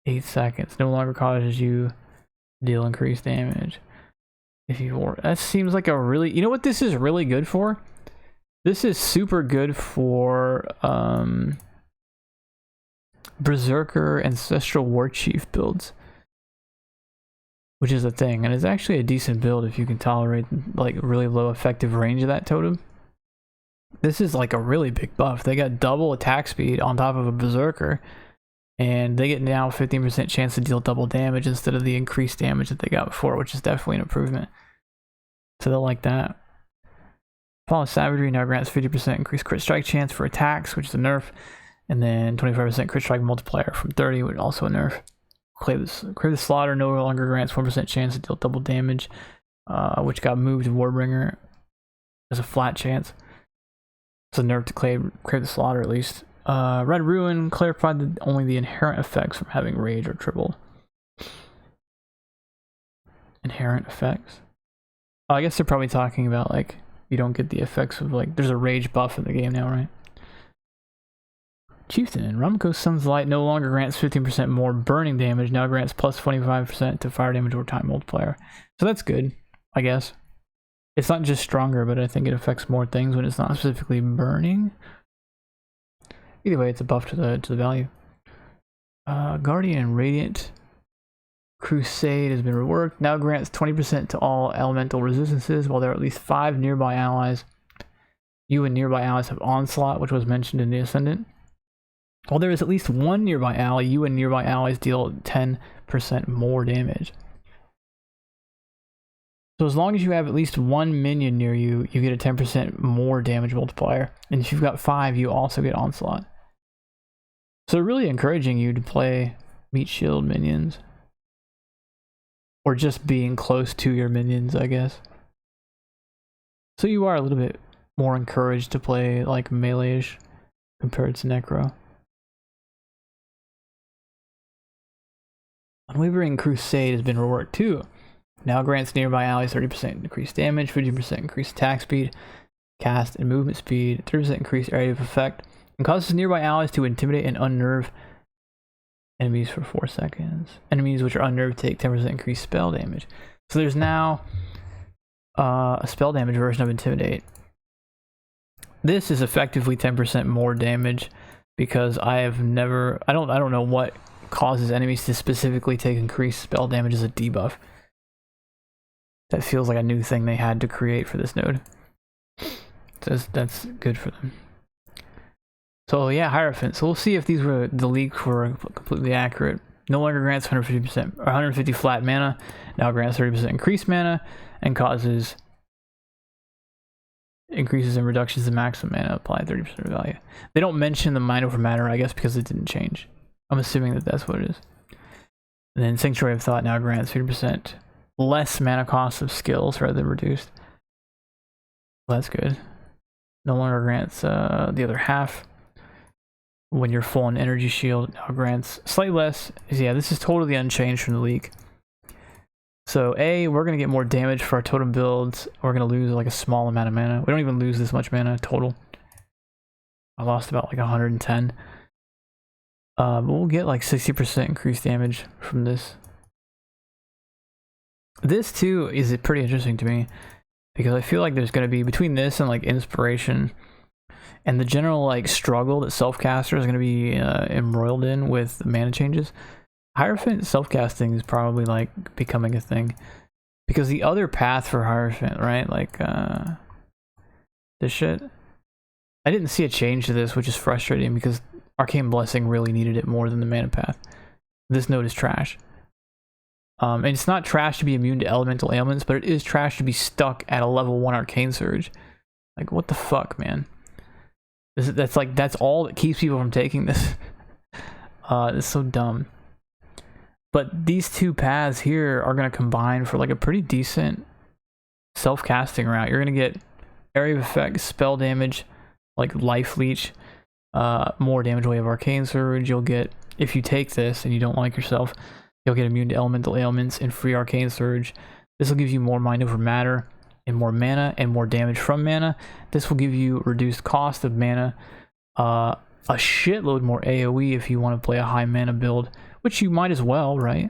A: 8 seconds. No longer causes you deal increased damage if you war. That seems like a really, you know what this is really good for? This is super good for Berserker Ancestral Warchief builds, which is a thing, and it's actually a decent build if you can tolerate like really low effective range of that totem. This is like a really big buff. They got double attack speed on top of a Berserker, and they get now 15% chance to deal double damage instead of the increased damage that they got before, which is definitely an improvement. So they'll like that. Fall of Savagery now grants 50% increased crit strike chance for attacks, which is a nerf, and then 25% crit strike multiplier from 30, which is also a nerf. Crave the Slaughter no longer grants 1% chance to deal double damage, which got moved to Warbringer as a flat chance. It's a nerf to Crave the Slaughter at least. Red Ruin clarified only the inherent effects from having rage or triple. Inherent effects? Oh, I guess they're probably talking about like you don't get the effects of like there's a rage buff in the game now, right? Chieftain, Rumco's Sun's Light no longer grants 15% more burning damage, now grants plus 25% to fire damage over time multiplier. So that's good, I guess. It's not just stronger, but I think it affects more things when it's not specifically burning. Either way, it's a buff to the value. Guardian Radiant Crusade has been reworked. Now grants 20% to all elemental resistances while there are at least 5 nearby allies. You and nearby allies have Onslaught, which was mentioned in the Ascendant. While there is at least 1 nearby ally, you and nearby allies deal 10% more damage. So as long as you have at least 1 minion near you, you get a 10% more damage multiplier. And if you've got 5, you also get Onslaught. So they're really encouraging you to play Meat Shield minions. Or just being close to your minions, I guess. So you are a little bit more encouraged to play like melee-ish compared to Necro. Unwavering Crusade has been reworked too. Now grants nearby allies 30% increased damage, 50% increased attack speed, cast and movement speed, 30% increased area of effect, and causes nearby allies to intimidate and unnerve enemies for 4 seconds. Enemies which are unnerved take 10% increased spell damage. So there's now a spell damage version of Intimidate. This is effectively 10% more damage because I don't know what causes enemies to specifically take increased spell damage as a debuff. That feels like a new thing they had to create for this node. So that's good for them. So yeah, Hierophant. So we'll see if these were the leaks were completely accurate. No longer grants 150% or 150 flat mana. Now grants 30% increased mana and causes increases and reductions in maximum mana apply 30% of value. They don't mention the Mind Over Matter, I guess, because it didn't change. I'm assuming that that's what it is. And then Sanctuary of Thought now grants 50% less mana cost of skills rather than reduced. Well, that's good. No longer grants the other half. When you're full on Energy Shield, now grants slightly less. Yeah, this is totally unchanged from the leak. So we're going to get more damage for our totem builds. We're going to lose like a small amount of mana. We don't even lose this much mana total. I lost about like 110. But we'll get like 60% increased damage from this. This too is pretty interesting to me because I feel like there's going to be between this and like Inspiration and the general like struggle that self-caster is going to be embroiled in with the mana changes. Hierophant self-casting is probably like becoming a thing because the other path for Hierophant, right? Like this shit. I didn't see a change to this, which is frustrating because Arcane Blessing really needed it more than the mana path. This node is trash. And it's not trash to be immune to elemental ailments, but it is trash to be stuck at a level 1 Arcane Surge. Like, what the fuck, man? That's all that keeps people from taking this. It's so dumb. But these two paths here are going to combine for like a pretty decent self-casting route. You're going to get area of effect, spell damage, like life leech, more damage away of arcane surge. You'll get, if you take this and you don't like yourself, you'll get immune to elemental ailments and free arcane surge. This will give you more mind over matter and more mana and more damage from mana. This will give you reduced cost of mana, a shitload more AoE if you want to play a high mana build, which you might as well, right?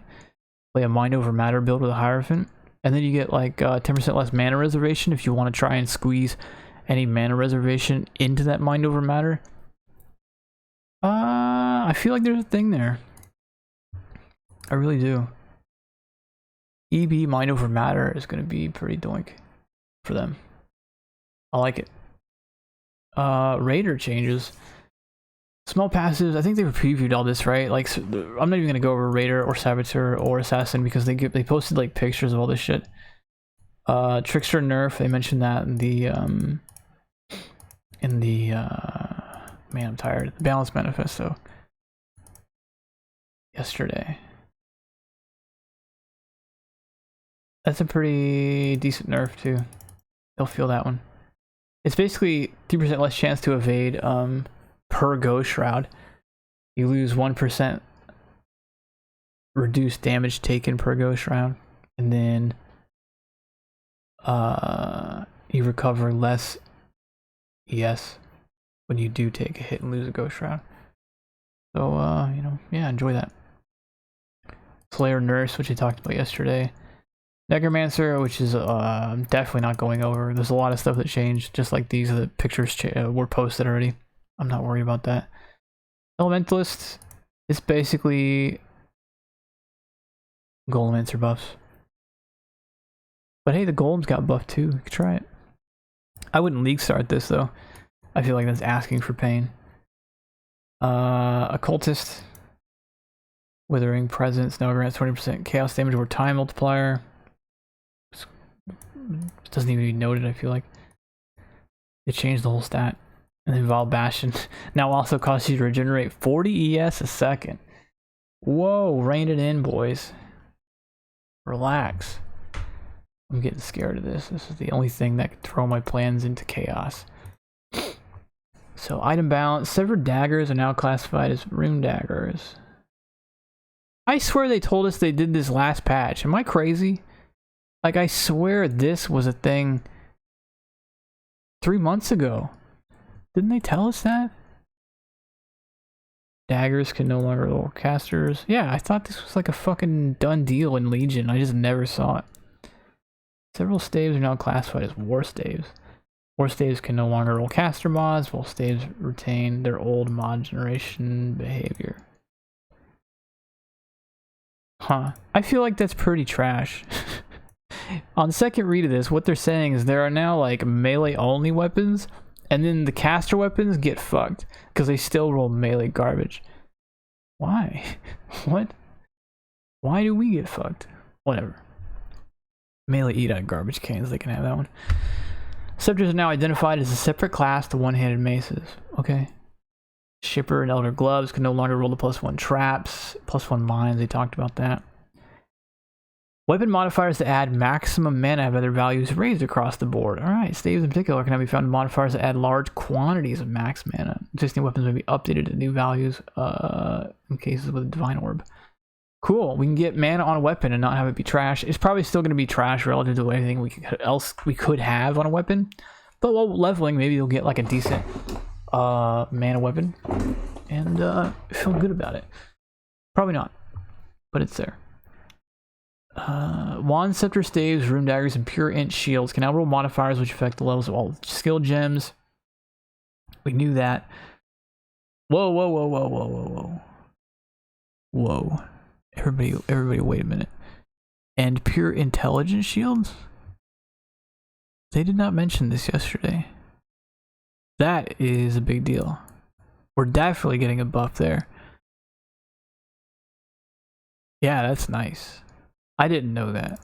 A: Play a mind over matter build with a Hierophant. And then you get like 10% less mana reservation if you want to try and squeeze any mana reservation into that mind over matter. I feel like there's a thing there. I really do. EB mind over matter is going to be pretty doink for them. I like it. Raider changes. Small passives, I think they previewed all this, right? Like, so I'm not even gonna go over Raider or Saboteur or Assassin because they posted like pictures of all this shit. Trickster nerf, they mentioned that in the man, I'm tired. The Balance Manifesto yesterday. That's a pretty decent nerf too. They'll feel that one. It's basically 3% less chance to evade per Ghost Shroud. You lose 1% reduced damage taken per Ghost Shroud, and then you recover less ES when you do take a hit and lose a Ghost Shroud. So you know, yeah, enjoy that. Slayer Nurse, which I talked about yesterday. Necromancer, which is definitely not going over. There's a lot of stuff that changed, just like these. The pictures were posted already. I'm not worried about that. Elementalist is basically Golemancer buffs. But hey, the Golems got buffed too. You could try it. I wouldn't League start this though. I feel like that's asking for pain. Occultist. Withering Presence now grants 20% chaos damage over time multiplier. It doesn't even need noted, I feel like. They changed the whole stat. And then Val Bastion now also costs you to regenerate 40 ES a second. Whoa, rein it in, boys. Relax. I'm getting scared of this. This is the only thing that could throw my plans into chaos. So item balance. Severed daggers are now classified as rune daggers. I swear they told us they did this last patch. Am I crazy? Like, I swear this was a thing 3 months ago. Didn't they tell us that? Daggers can no longer roll casters. Yeah, I thought this was like a fucking done deal in Legion. I just never saw it. Several staves are now classified as war staves. War staves can no longer roll caster mods, while staves retain their old mod generation behavior. Huh. I feel like that's pretty trash. On second read of this, what they're saying is there are now like melee only weapons, and then the caster weapons get fucked because they still roll melee garbage. Why? What? Why do we get fucked? Whatever. Melee eat out garbage cans, they can have that one. Scepters are now identified as a separate class to one-handed maces. Okay. Shipper and Elder Gloves can no longer roll the +1 traps, +1 mines, they talked about that. Weapon modifiers that add maximum mana have other values raised across the board. Alright, staves in particular can now be found in modifiers that add large quantities of max mana. Existing weapons may be updated to new values in cases with a Divine Orb. Cool, we can get mana on a weapon and not have it be trash. It's probably still going to be trash relative to anything else we could have on a weapon. But while leveling, maybe you'll get like a decent mana weapon and feel good about it. Probably not, but it's there. Wand, Scepter, Staves, Rune Daggers, and Pure Int Shields can now roll modifiers which affect the levels of all skill gems. We knew that. Whoa, whoa, whoa, whoa, whoa, whoa, whoa. Whoa. Everybody wait a minute. And Pure Intelligence Shields? They did not mention this yesterday. That is a big deal. We're definitely getting a buff there. Yeah, that's nice. I didn't know that.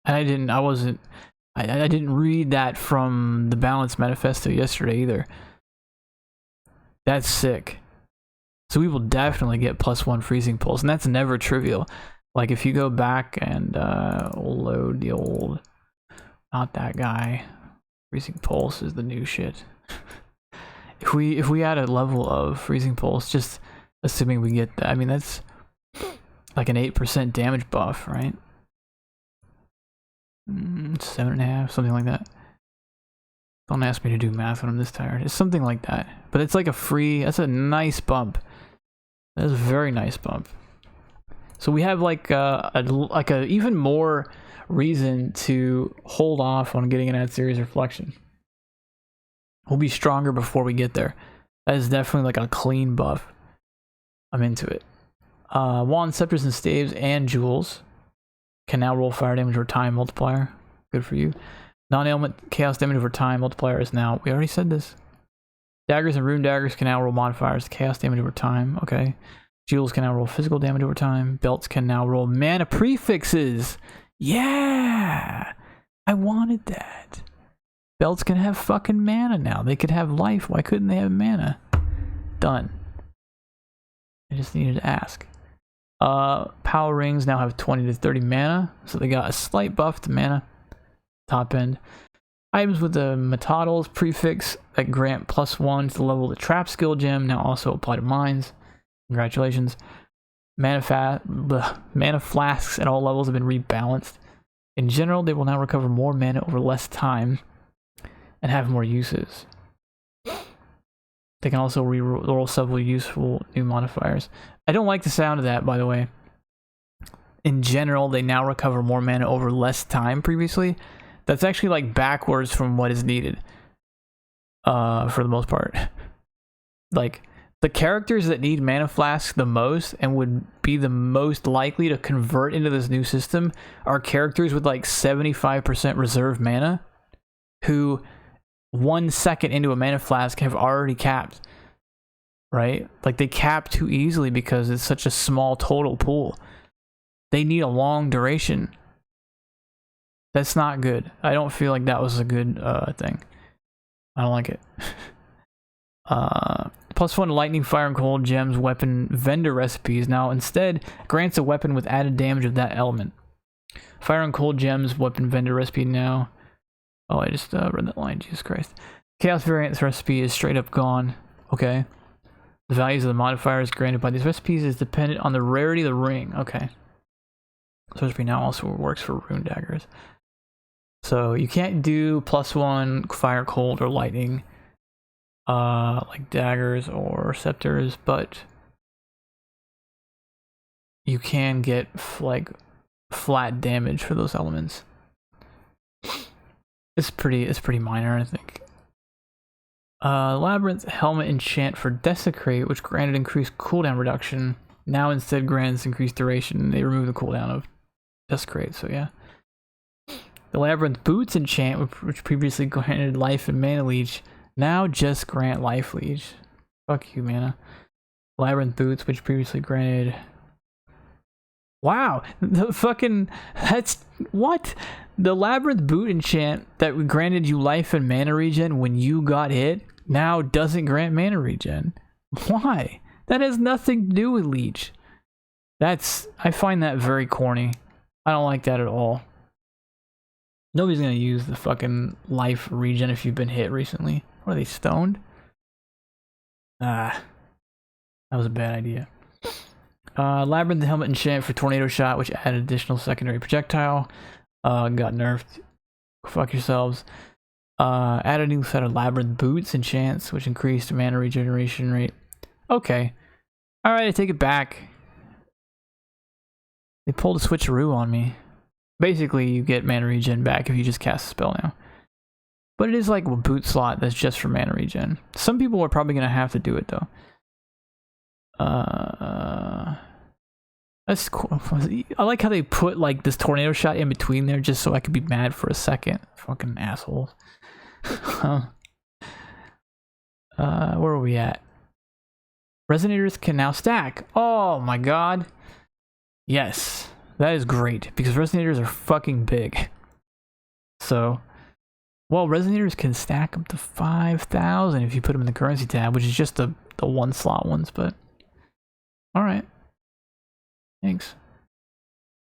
A: And I didn't read that from the Balance Manifesto yesterday either. That's sick. So we will definitely get +1 freezing pulse, and that's never trivial. Like if you go back and load the old, not that guy, freezing pulse is the new shit. if we add a level of freezing pulse, just assuming we get that, I mean that's like an 8% damage buff, right? 7.5, something like that. Don't ask me to do math when I'm this tired. It's something like that, but it's like a free. That's a nice bump. That's a very nice bump. So we have like a even more reason to hold off on getting an ad series reflection. We'll be stronger before we get there. That is definitely like a clean buff. I'm into it. Wand, scepters, and staves and jewels can now roll fire damage over time multiplier. Good for you. Non-ailment chaos damage over time multiplier is now. We already said this. Daggers and rune daggers can now roll modifiers. Chaos damage over time. Okay. Jewels can now roll physical damage over time. Belts can now roll mana prefixes. Yeah! I wanted that. Belts can have fucking mana now. They could have life. Why couldn't they have mana? Done. I just needed to ask. Power rings now have 20 to 30 mana. So they got a slight buff to mana. Top end. Items with the Metodals prefix that grant +1 to the level of the trap skill gem now also apply to mines. Congratulations. Mana flasks at all levels have been rebalanced. In general, they will now recover more mana over less time and have more uses. They can also re-roll several useful new modifiers. I don't like the sound of that, by the way. In general, they now recover more mana over less time previously. That's actually like backwards from what is needed. For the most part. Like, the characters that need mana flasks the most and would be the most likely to convert into this new system are characters with like 75% reserve mana who 1 second into a mana flask have already capped. Right? Like they cap too easily because it's such a small total pool. They need a long duration. That's not good. I don't feel like that was a good thing. I don't like it. +1 lightning, fire, and cold gems weapon vendor recipes now instead grants a weapon with added damage of that element. Fire and cold gems weapon vendor recipe now. Oh, I just read that line. Jesus Christ. Chaos variants recipe is straight up gone. Okay. The values of the modifiers granted by these recipes is dependent on the rarity of the ring. Okay. This recipe now also works for rune daggers. So you can't do +1 fire, cold, or lightning. Like daggers or scepters, but you can get like flat damage for those elements. It's pretty minor, I think. Labyrinth helmet enchant for desecrate, which granted increased cooldown reduction, now instead grants increased duration. They remove the cooldown of desecrate, so yeah. The labyrinth boots enchant, which previously granted life and mana leech, now just grant life leech. Fuck you, mana. Labyrinth boots, which previously granted. Wow, the fucking that's what the labyrinth boot enchant that granted you life and mana regen when you got hit now doesn't grant mana regen. Why? That has nothing to do with leech. I find that very corny. I don't like that at all. Nobody's gonna use the fucking life regen if you've been hit recently. What are they, stoned? Ah, that was a bad idea. Labyrinth helmet enchant for tornado shot, which added additional secondary projectile. Got nerfed. Fuck yourselves. Added a new set of labyrinth boots enchants, which increased mana regeneration rate. Okay. Alright, I take it back. They pulled a switcheroo on me. Basically, you get mana regen back if you just cast a spell now. But it is like a boot slot that's just for mana regen. Some people are probably going to have to do it, though. That's cool. I like how they put like this tornado shot in between there just so I could be mad for a second. Fucking assholes. Where are we at? Resonators can now stack. Oh my god. Yes. That is great because resonators are fucking big. So, well, resonators can stack up to 5,000 if you put them in the currency tab, which is just the one slot ones, but Alright. Thanks.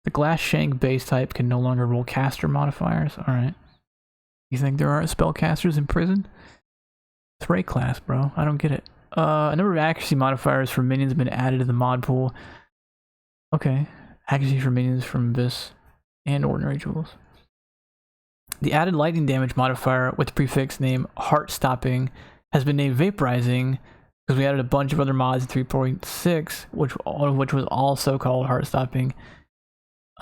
A: The Glass Shank base type can no longer roll caster modifiers. Alright. You think there are spellcasters in prison? It's Ray class, bro. I don't get it. A number of accuracy modifiers for minions have been added to the mod pool. Okay. Accuracy for minions from Abyss and ordinary jewels. The added lightning damage modifier with the prefix name Heart Stopping has been named Vaporizing because we added a bunch of other mods in 3.6, which was also called Heart Stopping.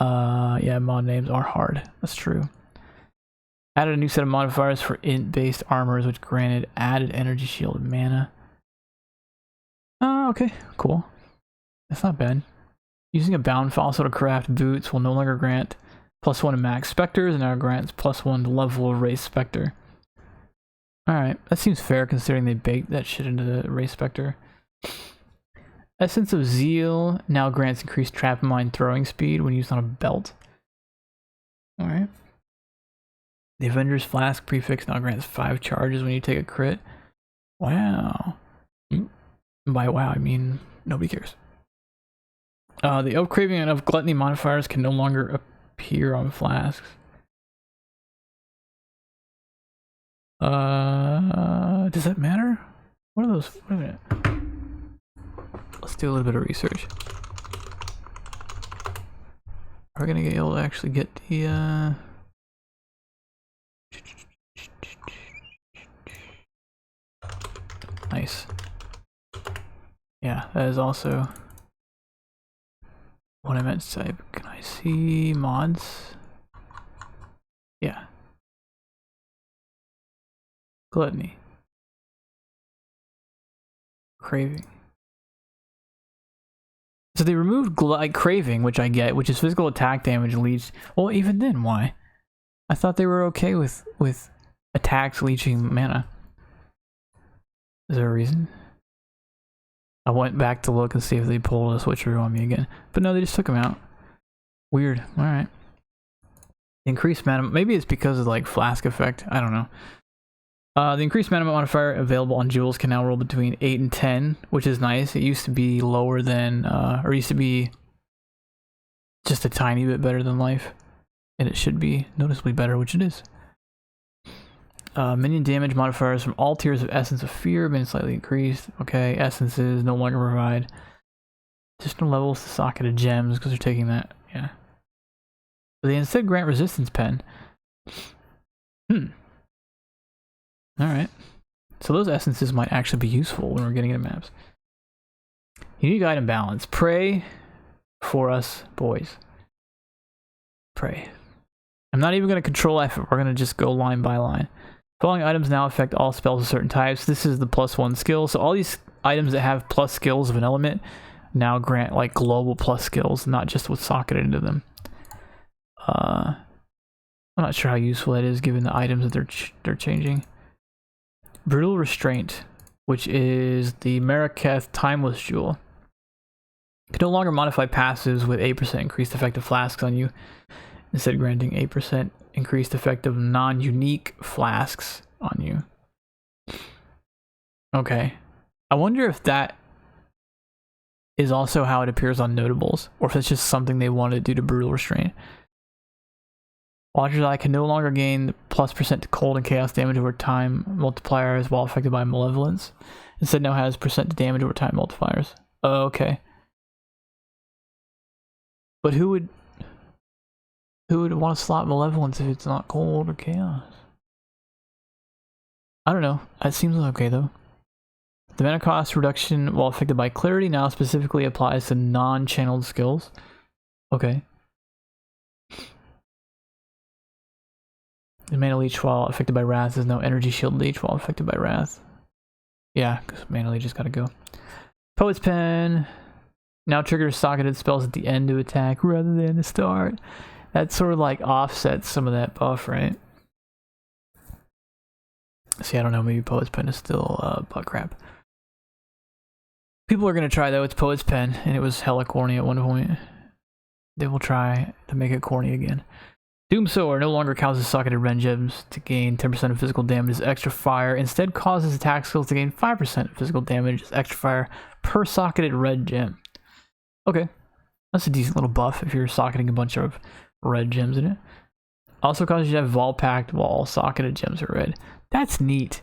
A: Yeah, mod names are hard. That's true. Added a new set of modifiers for int-based armors, which granted added energy shield and mana. Okay, cool. That's not bad. Using a bound fossil to craft boots will no longer grant +1 to max specters, and now grants +1 to level of race specter. Alright, that seems fair considering they baked that shit into the race specter. Essence of Zeal now grants increased trap mine throwing speed when used on a belt. Alright. The Avenger's Flask prefix now grants 5 charges when you take a crit. Wow. By wow, I mean nobody cares. The Of Craving and Of Gluttony modifiers can no longer appear on flasks. Does that matter? What are those? Wait a minute. Let's do a little bit of research. Are we gonna get able to actually get the nice. Yeah, that is also what I meant to type. Can I see mods? Yeah. Gluttony. Craving. So they removed Craving, which I get, which is physical attack damage leech. Well, even then, why? I thought they were okay with attacks leeching mana. Is there a reason? I went back to look and see if they pulled a switcheroo on me again. But no, they just took them out. Weird. Alright. Increased mana. Maybe it's because of like flask effect. I don't know. The increased mana modifier available on jewels can now roll between 8 and 10, which is nice. It used to be lower than, or used to be just a tiny bit better than life. And it should be noticeably better, which it is. Minion damage modifiers from all tiers of Essence of Fear have been slightly increased. Okay, essences no longer provide additional levels to socketed gems because they're taking that. Yeah. But they instead grant resistance pen. Alright. So those essences might actually be useful when we're getting into maps. Unique item balance. Pray for us, boys. Pray. I'm not even going to control F. We're going to just go line by line. Following items now affect all spells of certain types. This is the +1 skill. So all these items that have plus skills of an element now grant like global plus skills, not just what's socketed into them. I'm not sure how useful that is given the items that they're changing. Brutal Restraint, which is the Maraketh Timeless Jewel. You can no longer modify passives with 8% increased effective flasks on you, instead granting 8% increased effective non-unique flasks on you. Okay. I wonder if that is also how it appears on notables, or if it's just something they want to do to Brutal Restraint. Watcher's Eye can no longer gain +% to cold and chaos damage over time multipliers while affected by malevolence. Instead now has % to damage over time multipliers. Oh, okay. But who would want to slot malevolence if it's not cold or chaos? I don't know. That seems okay though. The mana cost reduction while affected by clarity now specifically applies to non-channeled skills. Okay. The mana leech while affected by wrath is no energy shield leech while affected by wrath. Yeah, because mana leech just gotta go. Poet's Pen now triggers socketed spells at the end to attack rather than the start. That sort of like offsets some of that buff, right? See, I don't know, maybe Poet's Pen is still butt crap. People are gonna try though, it's Poet's Pen, and it was hella corny at one point. They will try to make it corny again. Doomsower no longer causes socketed red gems to gain 10% of physical damage as extra fire. Instead causes attack skills to gain 5% of physical damage as extra fire per socketed red gem. Okay, that's a decent little buff if you're socketing a bunch of red gems in it. Also causes you to have Vol Pact while all socketed gems are red. That's neat.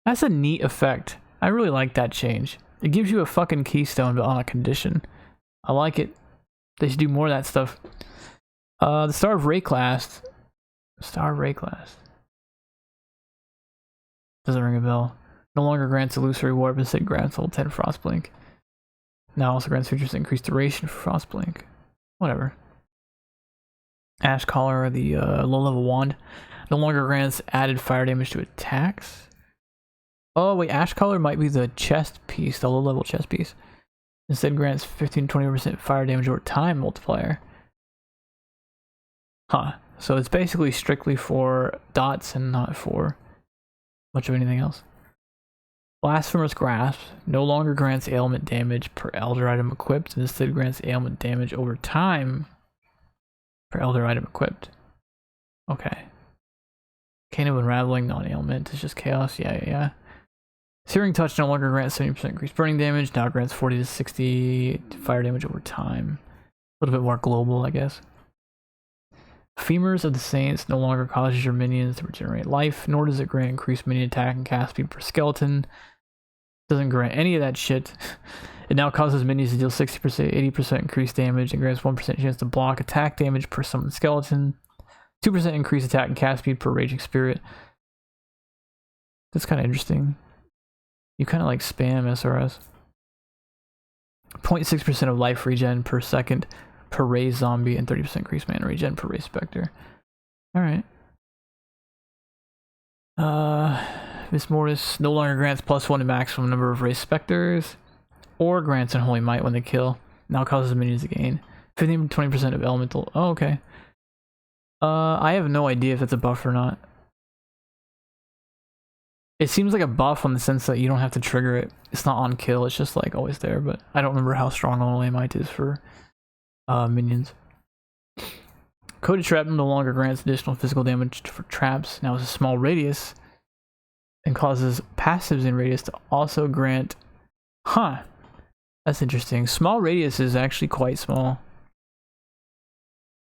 A: That's a neat effect. I really like that change. It gives you a fucking keystone, but on a condition. I like it. They should do more of that stuff. The Star of Rayclast. Star of Rayclast. Doesn't ring a bell. No longer grants illusory warp, instead grants level 10 Frostblink. Now also grants features increased duration for Frostblink. Whatever. Ash Collar, the low-level wand. No longer grants added fire damage to attacks. Oh wait, Ash Collar might be the chest piece, the low-level chest piece. Instead grants 15-20% fire damage over time multiplier. Huh. So it's basically strictly for dots and not for much of anything else. Blasphemous Grasp no longer grants ailment damage per elder item equipped, and instead grants ailment damage over time per elder item equipped. Okay. Cane of Unraveling, non-ailment, it's just chaos, yeah. Searing Touch no longer grants 70% increased burning damage, now grants 40 to 60 fire damage over time. A little bit more global, I guess. Femurs of the Saints no longer causes your minions to regenerate life, nor does it grant increased minion attack and cast speed per skeleton. Doesn't grant any of that shit. It now causes minions to deal 60%, 80% increased damage, and grants 1% chance to block attack damage per summoned skeleton. 2% increased attack and cast speed per raging spirit. That's kind of interesting. You kind of like spam SRS. 0.6% of life regen per second per raised zombie, and 30% increased mana regen per raised specter. Alright. Miss Mortis no longer grants +1 to maximum number of raised specters, or grants Unholy Might when they kill. Now causes minions to gain 15-20% of elemental. Oh, okay. I have no idea if it's a buff or not. It seems like a buff in the sense that you don't have to trigger it. It's not on kill, it's just like always there, but I don't remember how strong Unholy Might is for minions. Coded Trap no longer grants additional physical damage for traps. Now it's a small radius and causes passives in radius to also grant. Huh. That's interesting. Small radius is actually quite small.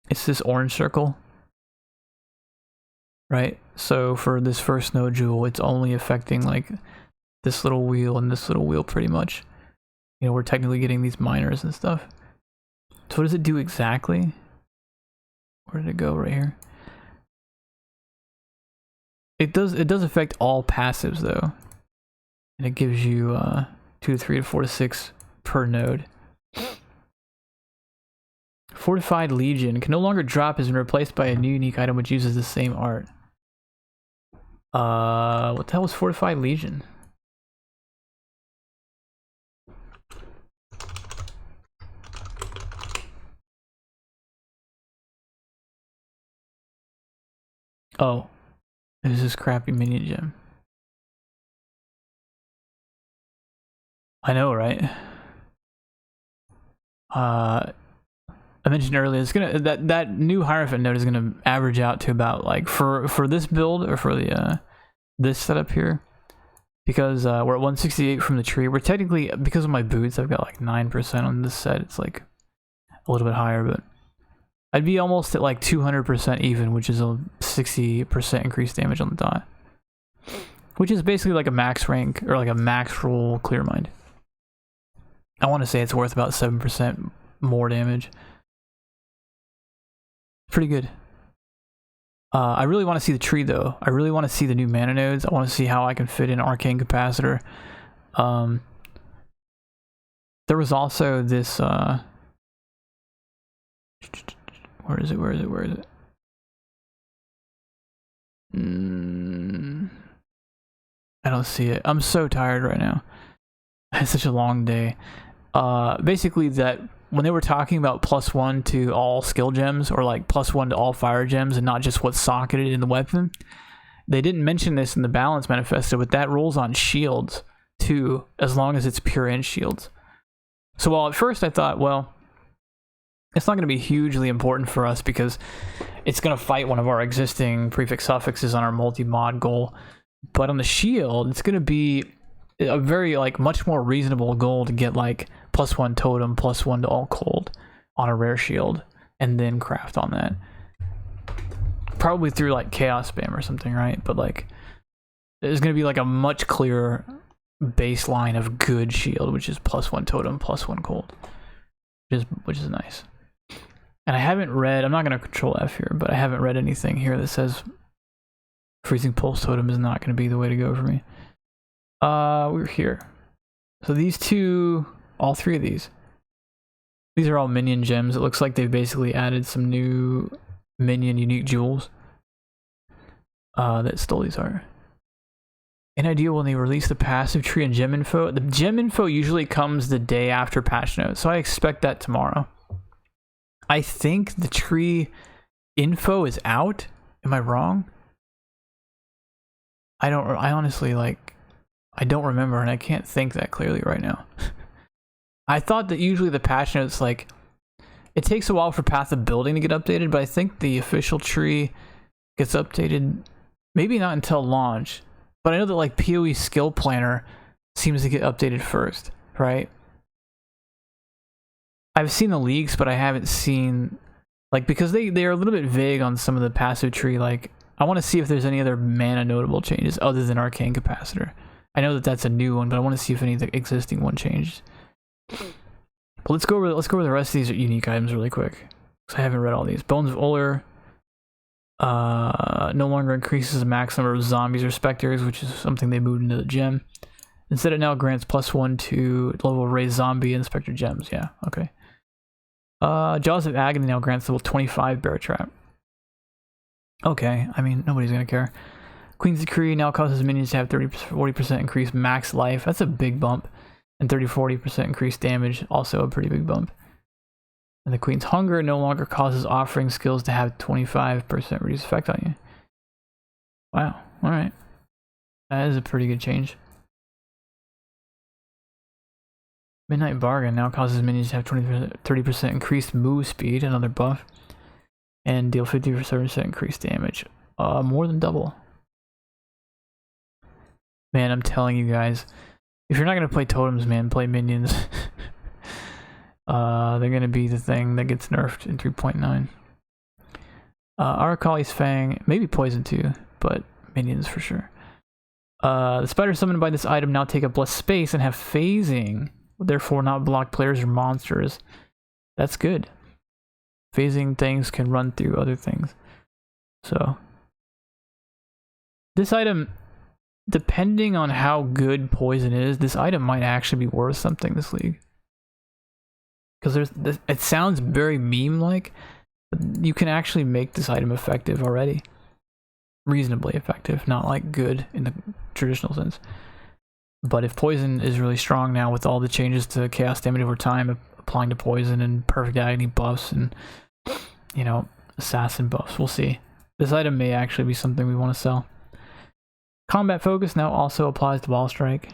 A: It's this orange circle. Right? So for this first node jewel, it's only affecting like this little wheel and this little wheel pretty much. You know, we're technically getting these minors and stuff. So what does it do exactly? Where did it go? Right here. It does affect all passives though. And it gives you 2 to 3 to 4 to 6 per node. Fortified Legion can no longer drop, has been replaced by a new unique item which uses the same art. What the hell was Fortified Legion? Oh, it was this crappy minion gem. I know, right? I mentioned earlier, it's gonna that new Hierophant node is gonna average out to about like for this build or for the this setup here, because we're at 168 from the tree. We're technically, because of my boots, I've got like 9% on this set. It's like a little bit higher, but I'd be almost at like 200% even, which is a 60% increased damage on the dot, which is basically like a max rank or like a max roll clear mind. I want to say it's worth about 7% more damage. Pretty good. I really want to see the tree though. I really want to see the new mana nodes. I want to see how I can fit in Arcane Capacitor. There was also this where is it? I don't see it. I'm so tired right now. It's such a long day. Basically that when they were talking about +1 to all skill gems, or like +1 to all fire gems, and not just what's socketed in the weapon, they didn't mention this in the balance manifesto, but that rolls on shields too, as long as it's pure end shields. So while at first I thought, well, it's not going to be hugely important for us because it's going to fight one of our existing prefix suffixes on our multi-mod goal, but on the shield, it's going to be a very like much more reasonable goal to get like +1 totem, +1 to all cold on a rare shield, and then craft on that. Probably through like chaos spam or something, right? But like there's gonna be like a much clearer baseline of good shield, which is +1 totem, +1 cold, which is nice. And I haven't read, I'm not gonna control F here, but I haven't read anything here that says freezing pulse totem is not gonna be the way to go for me. We're here. So these two, all three of these are all minion gems. It looks like they've basically added some new minion unique jewels that stole these are. In ideal, when they release the passive tree and gem info, the gem info usually comes the day after patch notes, so I expect that tomorrow. I think the tree info is out. Am I wrong? I honestly, like, I don't remember, and I can't think that clearly right now. I thought that usually the patch notes, like, it takes a while for Path of Building to get updated, but I think the official tree gets updated maybe not until launch. But I know that like PoE Skill Planner seems to get updated first, right? I've seen the leaks, but I haven't seen, like, because they're a little bit vague on some of the passive tree. Like, I want to see if there's any other mana notable changes other than Arcane Capacitor. I know that that's a new one, but I want to see if any of the existing one changed. But let's go over the rest of these unique items really quick, because I haven't read all these. Bones of Uller no longer increases the max number of zombies or specters, which is something they moved into the gem. Instead, it now grants +1 to level raised zombie and specter gems. Yeah, okay. Jaws of Agony now grants level 25 bear trap. Okay, I mean, nobody's gonna care. Queen's Decree now causes minions to have 30-40% increased max life. That's a big bump. And 30-40% increased damage, also a pretty big bump. And the Queen's Hunger no longer causes offering skills to have 25% reduced effect on you. Wow, alright. That is a pretty good change. Midnight Bargain now causes minions to have 30% increased move speed, another buff. And deal 50% increased damage. More than double. Man, I'm telling you guys, if you're not going to play totems, man, play minions. They're going to be the thing that gets nerfed in 3.9. Aracali's Fang, maybe Poison too, but minions for sure. The spiders summoned by this item now take up less space and have phasing, therefore not block players or monsters. That's good. Phasing things can run through other things. So, this item, depending on how good poison is, this item might actually be worth something this league. Because it sounds very meme-like, but you can actually make this item effective already. Reasonably effective, not like good in the traditional sense. But if poison is really strong now with all the changes to chaos damage over time, applying to poison and perfect agony buffs and, you know, assassin buffs, we'll see. This item may actually be something we want to sell. Combat focus now also applies to ball strike.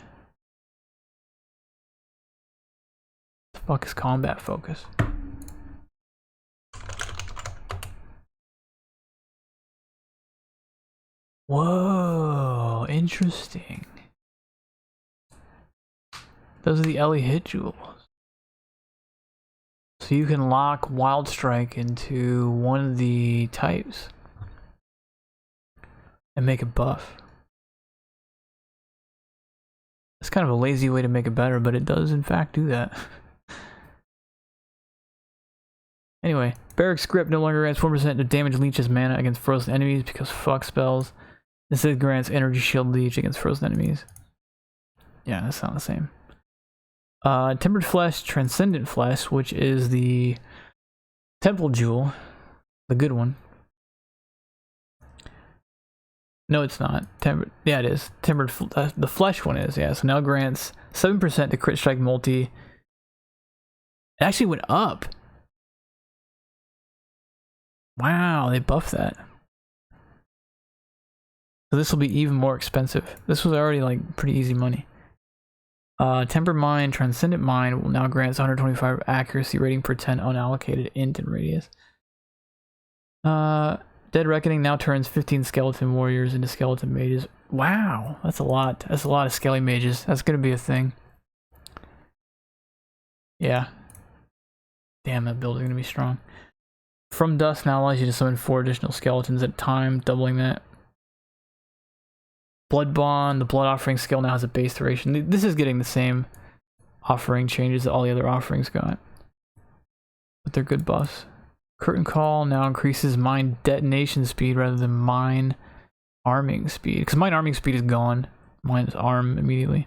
A: What the fuck is combat focus? Whoa, interesting. Those are the Ellie hit jewels. So you can lock Wild Strike into one of the types and make it buff. It's kind of a lazy way to make it better, but it does in fact do that. Anyway, Barrack's Grip no longer grants 4% to damage leeches mana against frozen enemies because fuck spells. Instead grants energy shield leech against frozen enemies. Yeah, that's not the same. Tempered Flesh, Transcendent Flesh, which is the Temple Jewel, the good one. No, it's not. Yeah, it is. The Flesh one is, yeah. So now grants 7% to crit strike multi. It actually went up. Wow, they buffed that. So this will be even more expensive. This was already like pretty easy money. Tempered Mind, Transcendent Mind will now grant 125 accuracy rating per 10 unallocated int and radius. Dead Reckoning now turns 15 skeleton warriors into skeleton mages. Wow, that's a lot. That's a lot of skelly mages. That's gonna be a thing. Yeah. Damn, that build is gonna be strong. From Dust now allows you to summon 4 additional skeletons at a time, doubling that. Blood Bond, the Blood Offering skill now has a base duration. This is getting the same offering changes that all the other offerings got. But they're good buffs. Curtain Call now increases mine detonation speed rather than mine arming speed. Because mine arming speed is gone. Mine is arm immediately.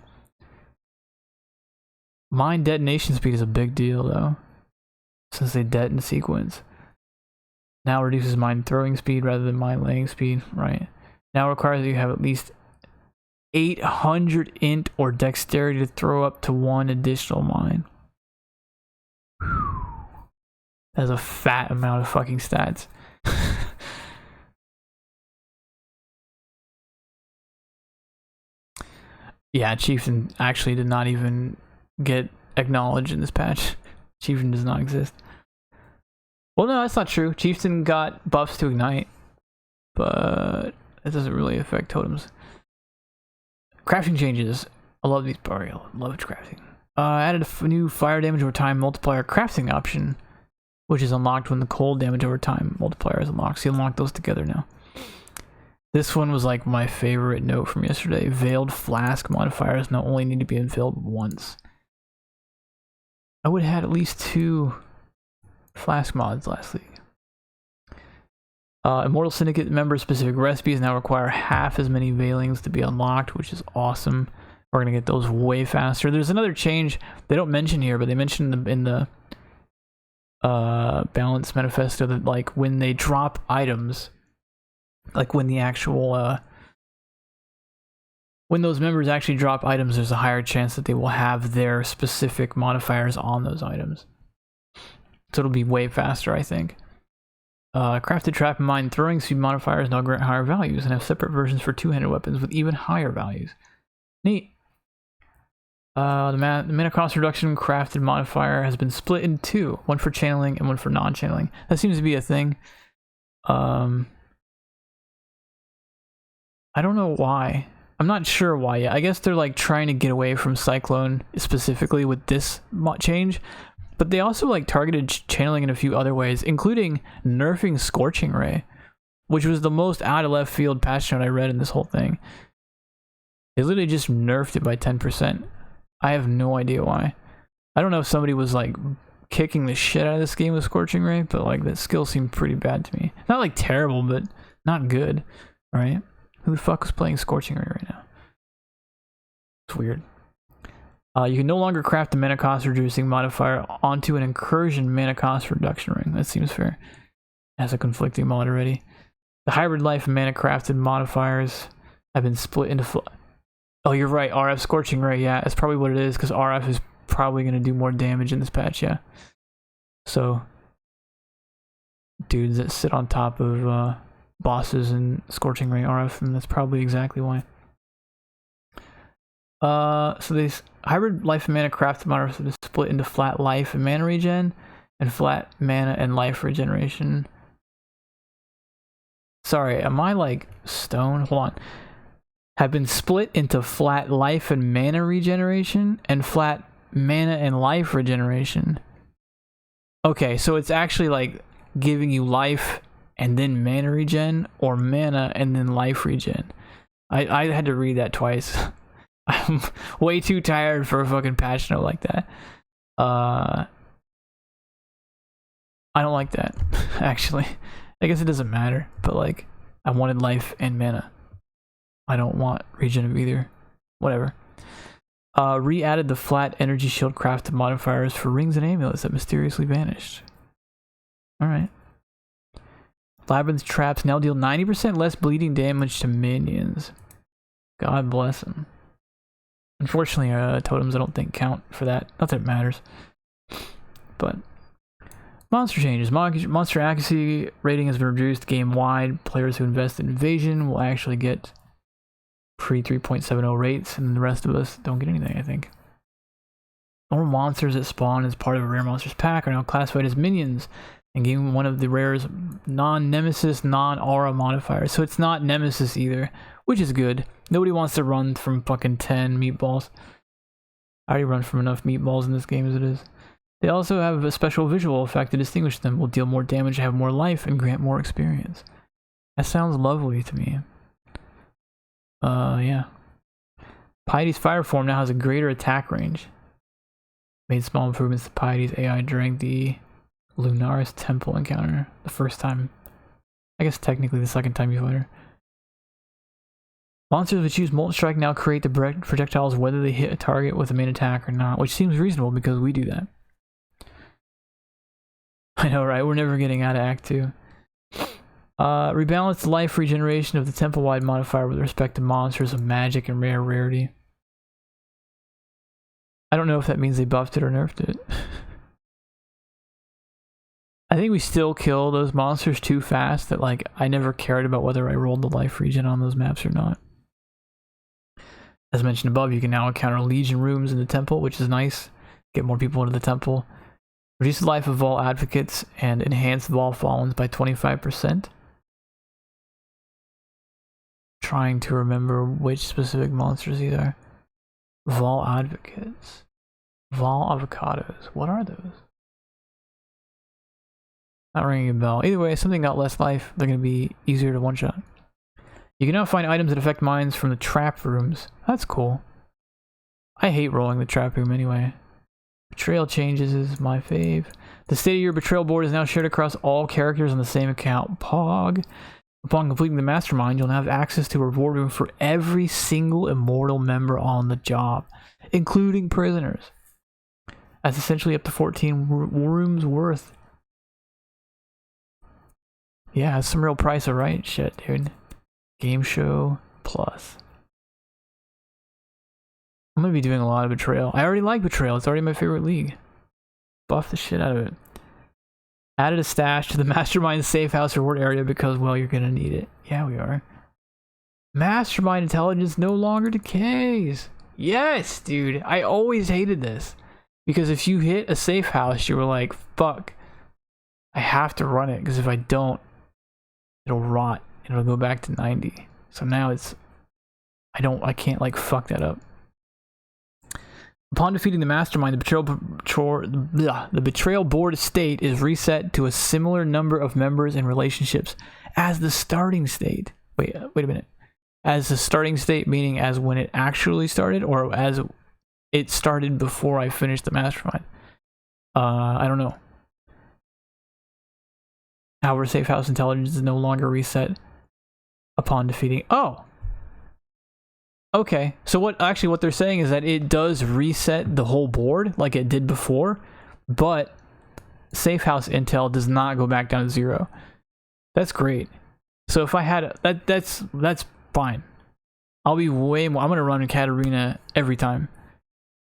A: Mine detonation speed is a big deal though, since they det in sequence. Now reduces mine throwing speed rather than mine laying speed, right? Now requires that you have at least 800 int or dexterity to throw up to 1 additional mine. That's a fat amount of fucking stats. Yeah, Chieftain actually did not even get acknowledged in this patch. Chieftain does not exist. Well, no, that's not true. Chieftain got buffs to ignite, but it doesn't really affect totems. Crafting changes. I love these burial. Love crafting. Added a new fire damage over time multiplier crafting option, which is unlocked when the cold damage over time multiplier is unlocked. So you unlock those together now. This one was like my favorite note from yesterday. Veiled flask modifiers now only need to be unveiled once. I would have had at least 2 flask mods last week. Immortal Syndicate member specific recipes now require half as many veilings to be unlocked, which is awesome. We're gonna get those way faster. There's another change they don't mention here, but they mentioned in the balance manifesto that like when they drop items, like when the actual when those members actually drop items, there's a higher chance that they will have their specific modifiers on those items. So it'll be way faster, I think. Crafted trap and mine throwing speed modifiers now grant higher values and have separate versions for two-handed weapons with even higher values. Neat. The mana cost reduction crafted modifier has been split in 2, one for channeling and one for non-channeling. That seems to be a thing. I don't know why. I'm not sure why yet. I guess they're like trying to get away from Cyclone specifically with this change. But they also like targeted channeling in a few other ways, including nerfing Scorching Ray, which was the most out of left field patch note I read in this whole thing. They literally just nerfed it by 10%. I have no idea why. I don't know if somebody was like kicking the shit out of this game with Scorching Ray, but like that skill seemed pretty bad to me. Not like terrible, but not good. Alright? Who the fuck was playing Scorching Ray right now? It's weird. You can no longer craft the mana cost reducing modifier onto an incursion mana cost reduction ring. That seems fair. It has a conflicting mod already. The hybrid life and mana crafted modifiers have been split into... Oh, you're right. RF Scorching Ray. Yeah, that's probably what it is, because RF is probably going to do more damage in this patch, yeah. So, dudes that sit on top of bosses and Scorching Ray RF, and that's probably exactly why. So these hybrid life and mana crafted modifiers are split into flat life and mana regen, and flat mana and life regeneration. Sorry, am I like stone? Hold on. Have been split into flat life and mana regeneration, and flat mana and life regeneration. Okay, so it's actually like giving you life and then mana regen, or mana and then life regen. I had to read that twice. I'm way too tired for a fucking patch note like that. I don't like that, actually. I guess it doesn't matter, but like, I wanted life and mana. I don't want regen of either. Whatever. Re-added the flat energy shield crafted modifiers for rings and amulets that mysteriously vanished. Alright. Labyrinth traps now deal 90% less bleeding damage to minions. God bless them. Unfortunately, totems I don't think count for that. Not that it matters. But monster changes. Monster accuracy rating has been reduced game-wide. Players who invest in invasion will actually get pre 3.70 rates, and the rest of us don't get anything, I think. Normal monsters that spawn as part of a rare monsters pack are now classified as minions and given one of the rare's non-nemesis, non-aura modifiers. So it's not nemesis either, which is good. Nobody wants to run from fucking 10 meatballs. I already run from enough meatballs in this game as it is. They also have a special visual effect to distinguish them. Will deal more damage, have more life, and grant more experience. That sounds lovely to me. Yeah. Piety's fire form now has a greater attack range. Made small improvements to Piety's AI during the Lunaris Temple encounter. The first time. I guess technically the second time you fight her. Monsters which use Molten Strike now create the projectiles whether they hit a target with a main attack or not, which seems reasonable because we do that. I know, right? We're never getting out of Act 2. Rebalance the life regeneration of the temple-wide modifier with respect to monsters of magic and rare rarity. I don't know if that means they buffed it or nerfed it. I think we still kill those monsters too fast that, like, I never cared about whether I rolled the life regen on those maps or not. As mentioned above, you can now encounter Legion rooms in the temple, which is nice. Get more people into the temple. Reduce the life of all advocates and enhance the all fallens by 25%. Trying to remember which specific monsters these are. Vol advocates. Vol avocados. What are those? Not ringing a bell. Either way, something got less life. They're going to be easier to one-shot. You can now find items that affect mines from the trap rooms. That's cool. I hate rolling the trap room anyway. Betrayal changes is my fave. The state of your betrayal board is now shared across all characters on the same account. Pog. Upon completing the mastermind, you'll now have access to a reward room for every single immortal member on the job, including prisoners. That's essentially up to 14 rooms worth. Yeah, it's some real price of right shit, dude. Game show plus. I'm gonna be doing a lot of betrayal. I already like betrayal. It's already my favorite league. Buff the shit out of it. Added a stash to the Mastermind safe house reward area because, well, you're gonna need it. Yeah, we are. Mastermind intelligence no longer decays. Yes, dude. I always hated this. Because if you hit a safe house, you were like, fuck. I have to run it, because if I don't, it'll rot. And it'll go back to 90. So now it's... I can't, like, fuck that up. Upon defeating the Mastermind, the betrayal board state is reset to a similar number of members and relationships as the starting state. Wait a minute. As the starting state, meaning as when it actually started, or as it started before I finished the Mastermind? I don't know. However, safe house intelligence is no longer reset upon defeating... Oh! Okay, so what they're saying is that it does reset the whole board like it did before, but safe house intel does not go back down to 0. That's great. So if I had that's fine. I'll be way more. I'm gonna run Katarina every time,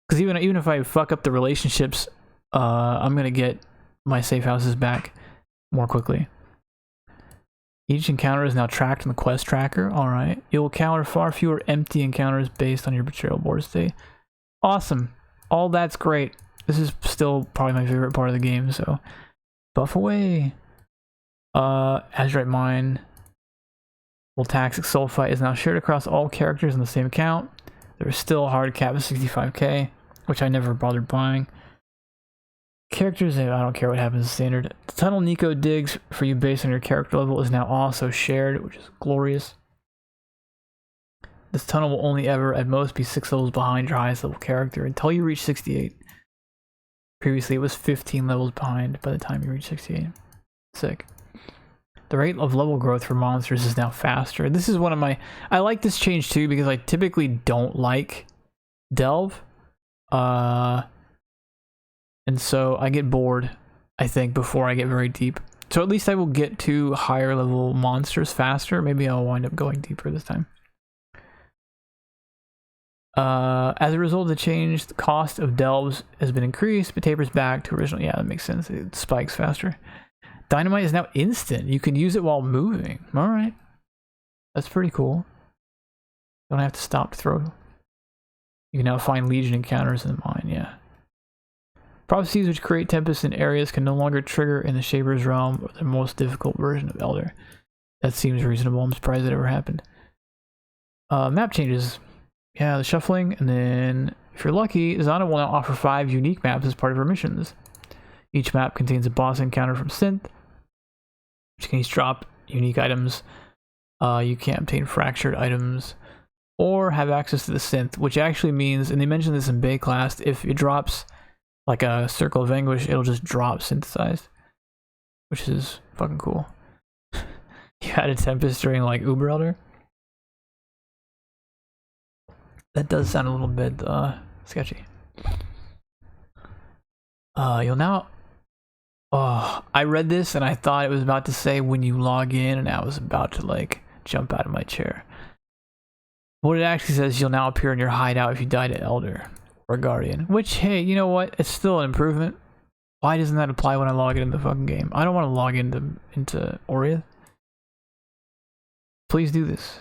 A: because even if I fuck up the relationships, I'm gonna get my safe houses back more quickly. Each encounter is now tracked in the quest tracker. Alright. You'll encounter far fewer empty encounters based on your betrayal board state. Awesome. All that's great. This is still probably my favorite part of the game, so buff away. Azurite Mine. Voltaxic Sulfite is now shared across all characters in the same account. There's still a hard cap of 65k, which I never bothered buying. Characters, I don't care what happens to standard. The tunnel Nico digs for you based on your character level is now also shared, which is glorious. This tunnel will only ever, at most, be 6 levels behind your highest level character until you reach 68. Previously, it was 15 levels behind by the time you reach 68. Sick. The rate of level growth for monsters is now faster. This is one of my... I like this change too because I typically don't like Delve. And so I get bored, I think, before I get very deep. So at least I will get to higher level monsters faster. Maybe I'll wind up going deeper this time. As a result of the change, the cost of delves has been increased, but tapers back to original. Yeah, that makes sense. It spikes faster. Dynamite is now instant. You can use it while moving. All right. That's pretty cool. Don't have to stop to throw. You can now find Legion encounters in the mine, yeah. Prophecies which create tempests in areas can no longer trigger in the Shaper's Realm or the most difficult version of Elder. That seems reasonable. I'm surprised it ever happened. Map changes. Yeah, the shuffling, and then If you're lucky, Zana will now offer 5 unique maps as part of her missions. Each map contains a boss encounter from Synth, which can each drop unique items. You can't obtain fractured items or have access to the Synth, which actually means, and they mentioned this in Bay class, if it drops like a Circle of Anguish, it'll just drop synthesized, which is fucking cool. You had a Tempest during like Uber Elder? That does sound a little bit sketchy. You'll now... Oh, I read this and I thought it was about to say when you log in, and I was about to like jump out of my chair. What it actually says, you'll now appear in your hideout if you die to Elder or Guardian. Which, hey, you know what? It's still an improvement. Why doesn't that apply when I log in the fucking game? I don't want to log into Oriath. Please do this.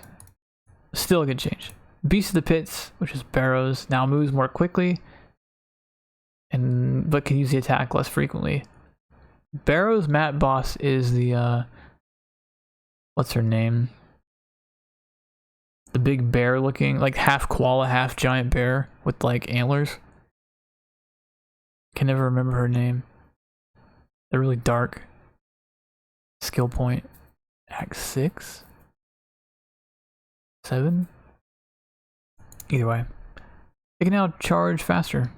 A: Still a good change. Beast of the Pits, which is Barrows, now moves more quickly, but can use the attack less frequently. Barrows map boss is the what's her name? The big bear looking, like half koala, half giant bear with like antlers. Can never remember her name. They're really dark. Skill point Act 6? 7? Either way. They can now charge faster.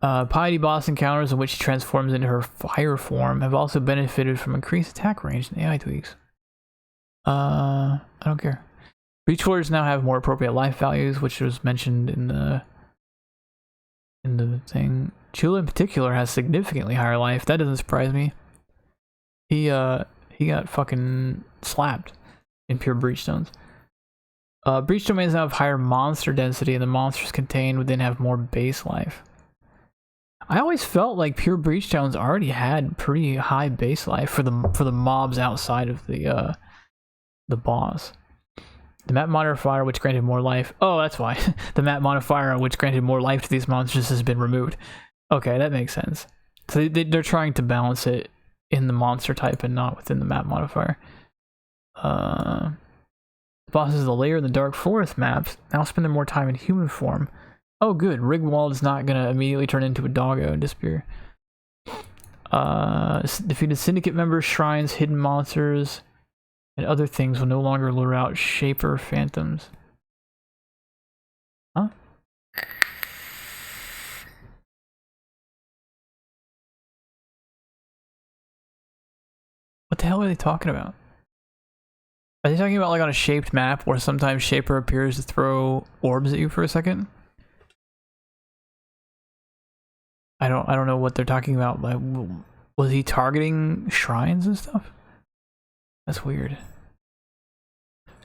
A: Piety boss encounters in which she transforms into her fire form have also benefited from increased attack range and AI tweaks. I don't care. Breach Warriors now have more appropriate life values, which was mentioned in the thing. Chula in particular has significantly higher life. That doesn't surprise me. He got fucking slapped in pure breach stones. Breach domains now have higher monster density, and the monsters contained within have more base life. I always felt like pure breach stones already had pretty high base life for the mobs outside of the boss. The map modifier, which granted more life. Oh, that's why. The map modifier, which granted more life to these monsters, has been removed. Okay, that makes sense. So they're trying to balance it in the monster type and not within the map modifier. Bosses of the Lair and the Dark Forest maps now spend more time in human form. Oh good, Rigwald is not gonna immediately turn into a doggo and disappear. Defeated Syndicate members, shrines, hidden monsters, and other things will no longer lure out Shaper phantoms. Huh? What the hell are they talking about? Are they talking about like on a shaped map where sometimes Shaper appears to throw orbs at you for a second? I don't know what they're talking about. Like, was he targeting shrines and stuff? That's weird.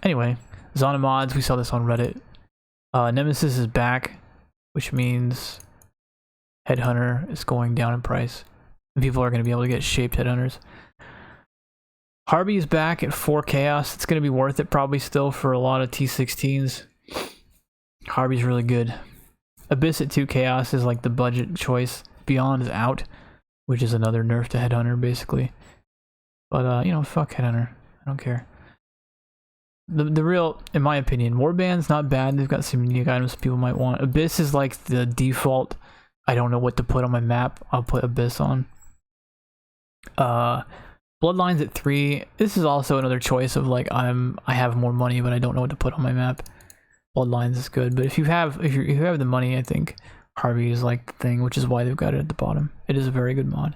A: Anyway, Zana mods, we saw this on Reddit. Nemesis is back, which means Headhunter is going down in price. And people are going to be able to get shaped Headhunters. Harvey is back at 4 Chaos. It's going to be worth it probably still for a lot of T16s. Harvey's really good. Abyss at 2 Chaos is like the budget choice. Beyond is out, which is another nerf to Headhunter basically. But you know, fuck Headhunter. I don't care. The real, in my opinion, Warband's not bad. They've got some unique items people might want. Abyss is like the default. I don't know what to put on my map. I'll put Abyss on. Bloodlines at 3. This is also another choice of like I have more money, but I don't know what to put on my map. Bloodlines is good, but if you have the money, I think Harvey is like the thing, which is why they've got it at the bottom. It is a very good mod.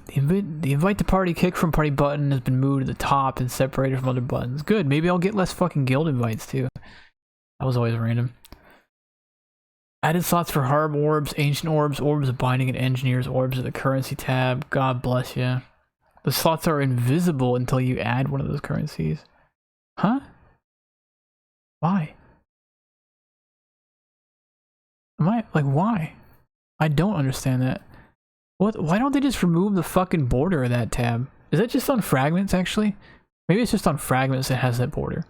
A: The invite to party kick from party button has been moved to the top and separated from other buttons. Good. Maybe I'll get less fucking guild invites too. That was always random. Added slots for Harb orbs, ancient orbs, orbs of binding, and engineers orbs at the currency tab. God bless you. The slots are invisible until you add one of those currencies. Huh? Why? Why? I don't understand that. What? Why don't they just remove the fucking border of that tab? Is that just on fragments actually? Maybe it's just on fragments that has that border.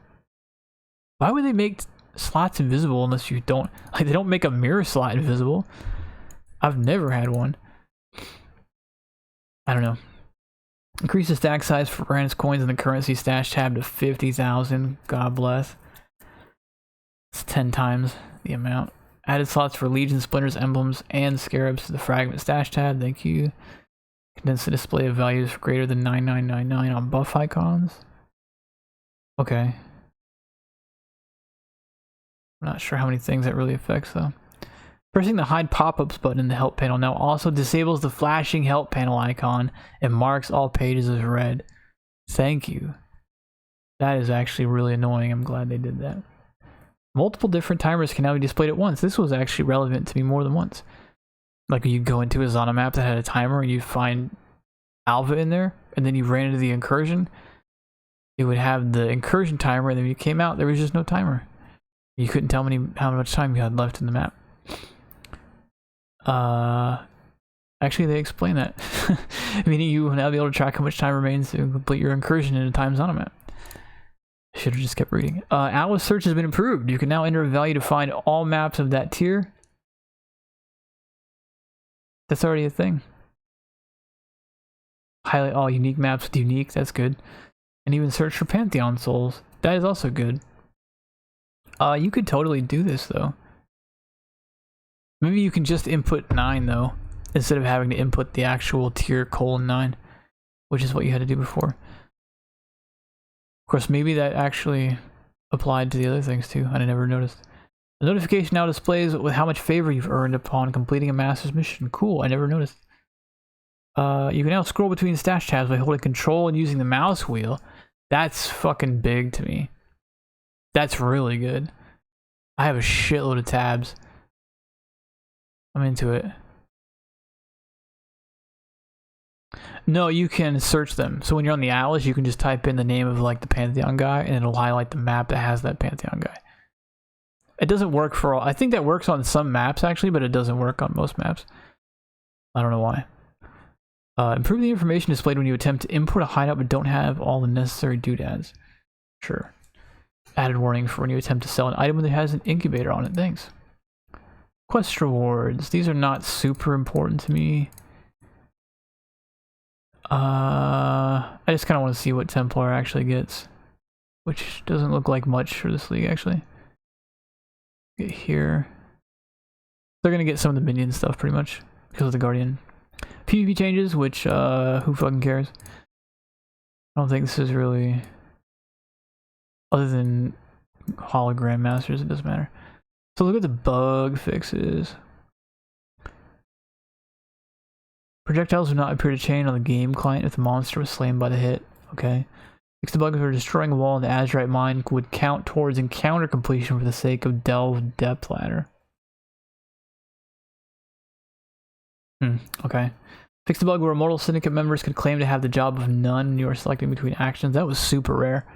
A: Why would they make slots invisible unless you don't, like, they don't make a mirror slot invisible? I've never had one. I don't know. Increase the stack size for Brand's coins in the currency stash tab to 50,000. God bless. It's 10 times the amount. Added slots for Legion, Splinters, Emblems, and Scarabs to the Fragment Stash tab. Thank you. Condense the display of values for greater than 9999 on buff icons. Okay. I'm not sure how many things that really affects though. Pressing the hide pop-ups button in the help panel now also disables the flashing help panel icon and marks all pages as red. Thank you. That is actually really annoying. I'm glad they did that. Multiple different timers can now be displayed at once. This was actually relevant to me more than once. Like when you go into a Zana map that had a timer and you find Alva in there, and then you ran into the incursion, it would have the incursion timer, and then when you came out, there was just no timer. You couldn't tell how much time you had left in the map. Actually, they explain that. Meaning you will now be able to track how much time remains to complete your incursion in a time Zana map. Should have just kept reading. Atlas search has been improved. You can now enter a value to find all maps of that tier. That's already a thing. Highlight all unique maps with unique. That's good. And even search for Pantheon souls. That is also good. You could totally do this though. Maybe you can just input 9 though, instead of having to input the actual tier :9, which is what you had to do before. Of course, maybe that actually applied to the other things too. I never noticed. The notification now displays with how much favor you've earned upon completing a master's mission. Cool, I never noticed. You can now scroll between stash tabs by holding control and using the mouse wheel. That's fucking big to me. That's really good. I have a shitload of tabs. I'm into it. No, you can search them. So when you're on the Atlas, you can just type in the name of like the Pantheon guy and it'll highlight the map that has that Pantheon guy. It doesn't work for all. I think that works on some maps actually, but it doesn't work on most maps. I don't know why. Improve the information displayed when you attempt to import a hideout but don't have all the necessary doodads. Sure. Added warning for when you attempt to sell an item that has an incubator on it. Thanks. Quest rewards. These are not super important to me. I just kind of want to see what Templar actually gets, which doesn't look like much for this league actually. Get here. They're gonna get some of the minion stuff pretty much because of the Guardian. PvP changes, which who fucking cares? I don't think this is really, other than hologram masters, it doesn't matter. So look at the bug fixes. Projectiles would not appear to chain on the game client if the monster was slain by the hit. Okay. Fix the bug where destroying a wall in the Azurite mine would count towards encounter completion for the sake of Delve Depth Ladder. Okay. Fix the bug where Immortal Syndicate members could claim to have the job of none when you are selecting between actions. That was super rare.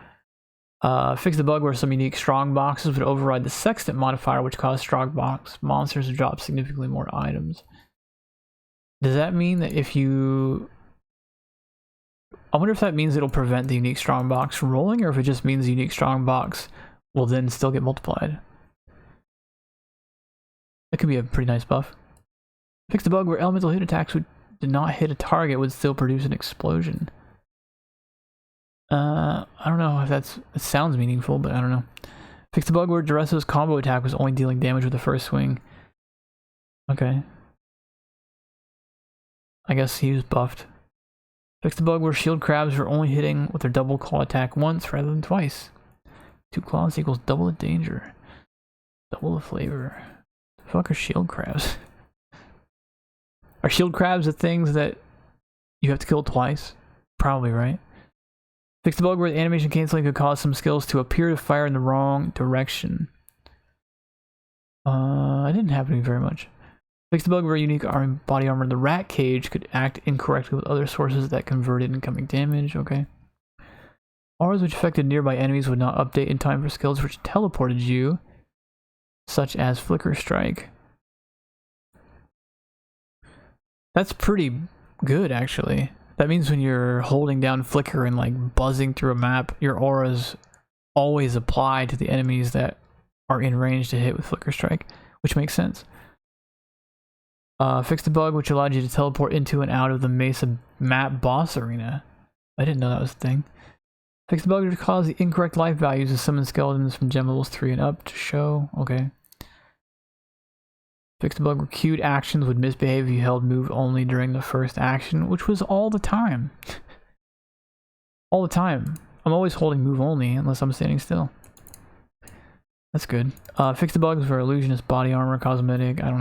A: Fix the bug where some unique strong boxes would override the Sextant modifier, which caused strong box monsters to drop significantly more items. Does that mean that if you... I wonder if that means it'll prevent the unique strong box from rolling, or if it just means the unique strong box will then still get multiplied. That could be a pretty nice buff. Fix the bug where elemental hit attacks would did not hit a target would still produce an explosion. I don't know if it sounds meaningful, but I don't know. Fix the bug where Duresso's combo attack was only dealing damage with the first swing. Okay. I guess he was buffed. Fix the bug where shield crabs were only hitting with their double claw attack once rather than twice. 2 claws equals double the danger. Double the flavor. The fuck are shield crabs? Are shield crabs the things that you have to kill twice? Probably, right? Fix the bug where the animation canceling could cause some skills to appear to fire in the wrong direction. It didn't happen to me very much. Fix the bug where unique body armor in the rat cage could act incorrectly with other sources that converted incoming damage. Okay. Auras which affected nearby enemies would not update in time for skills which teleported you, such as Flicker Strike. That's pretty good, actually. That means when you're holding down Flicker and like buzzing through a map, your auras always apply to the enemies that are in range to hit with Flicker Strike, which makes sense. Fix the bug which allowed you to teleport into and out of the Mesa map boss arena. I didn't know that was a thing. Fix the bug which caused the incorrect life values of summon skeletons from gem levels 3 and up to show. Okay. Fix the bug where queued actions would misbehave if you held move only during the first action, which was all the time. All the time. I'm always holding move only unless I'm standing still. That's good. Fix the bugs for illusionist body armor cosmetic. I don't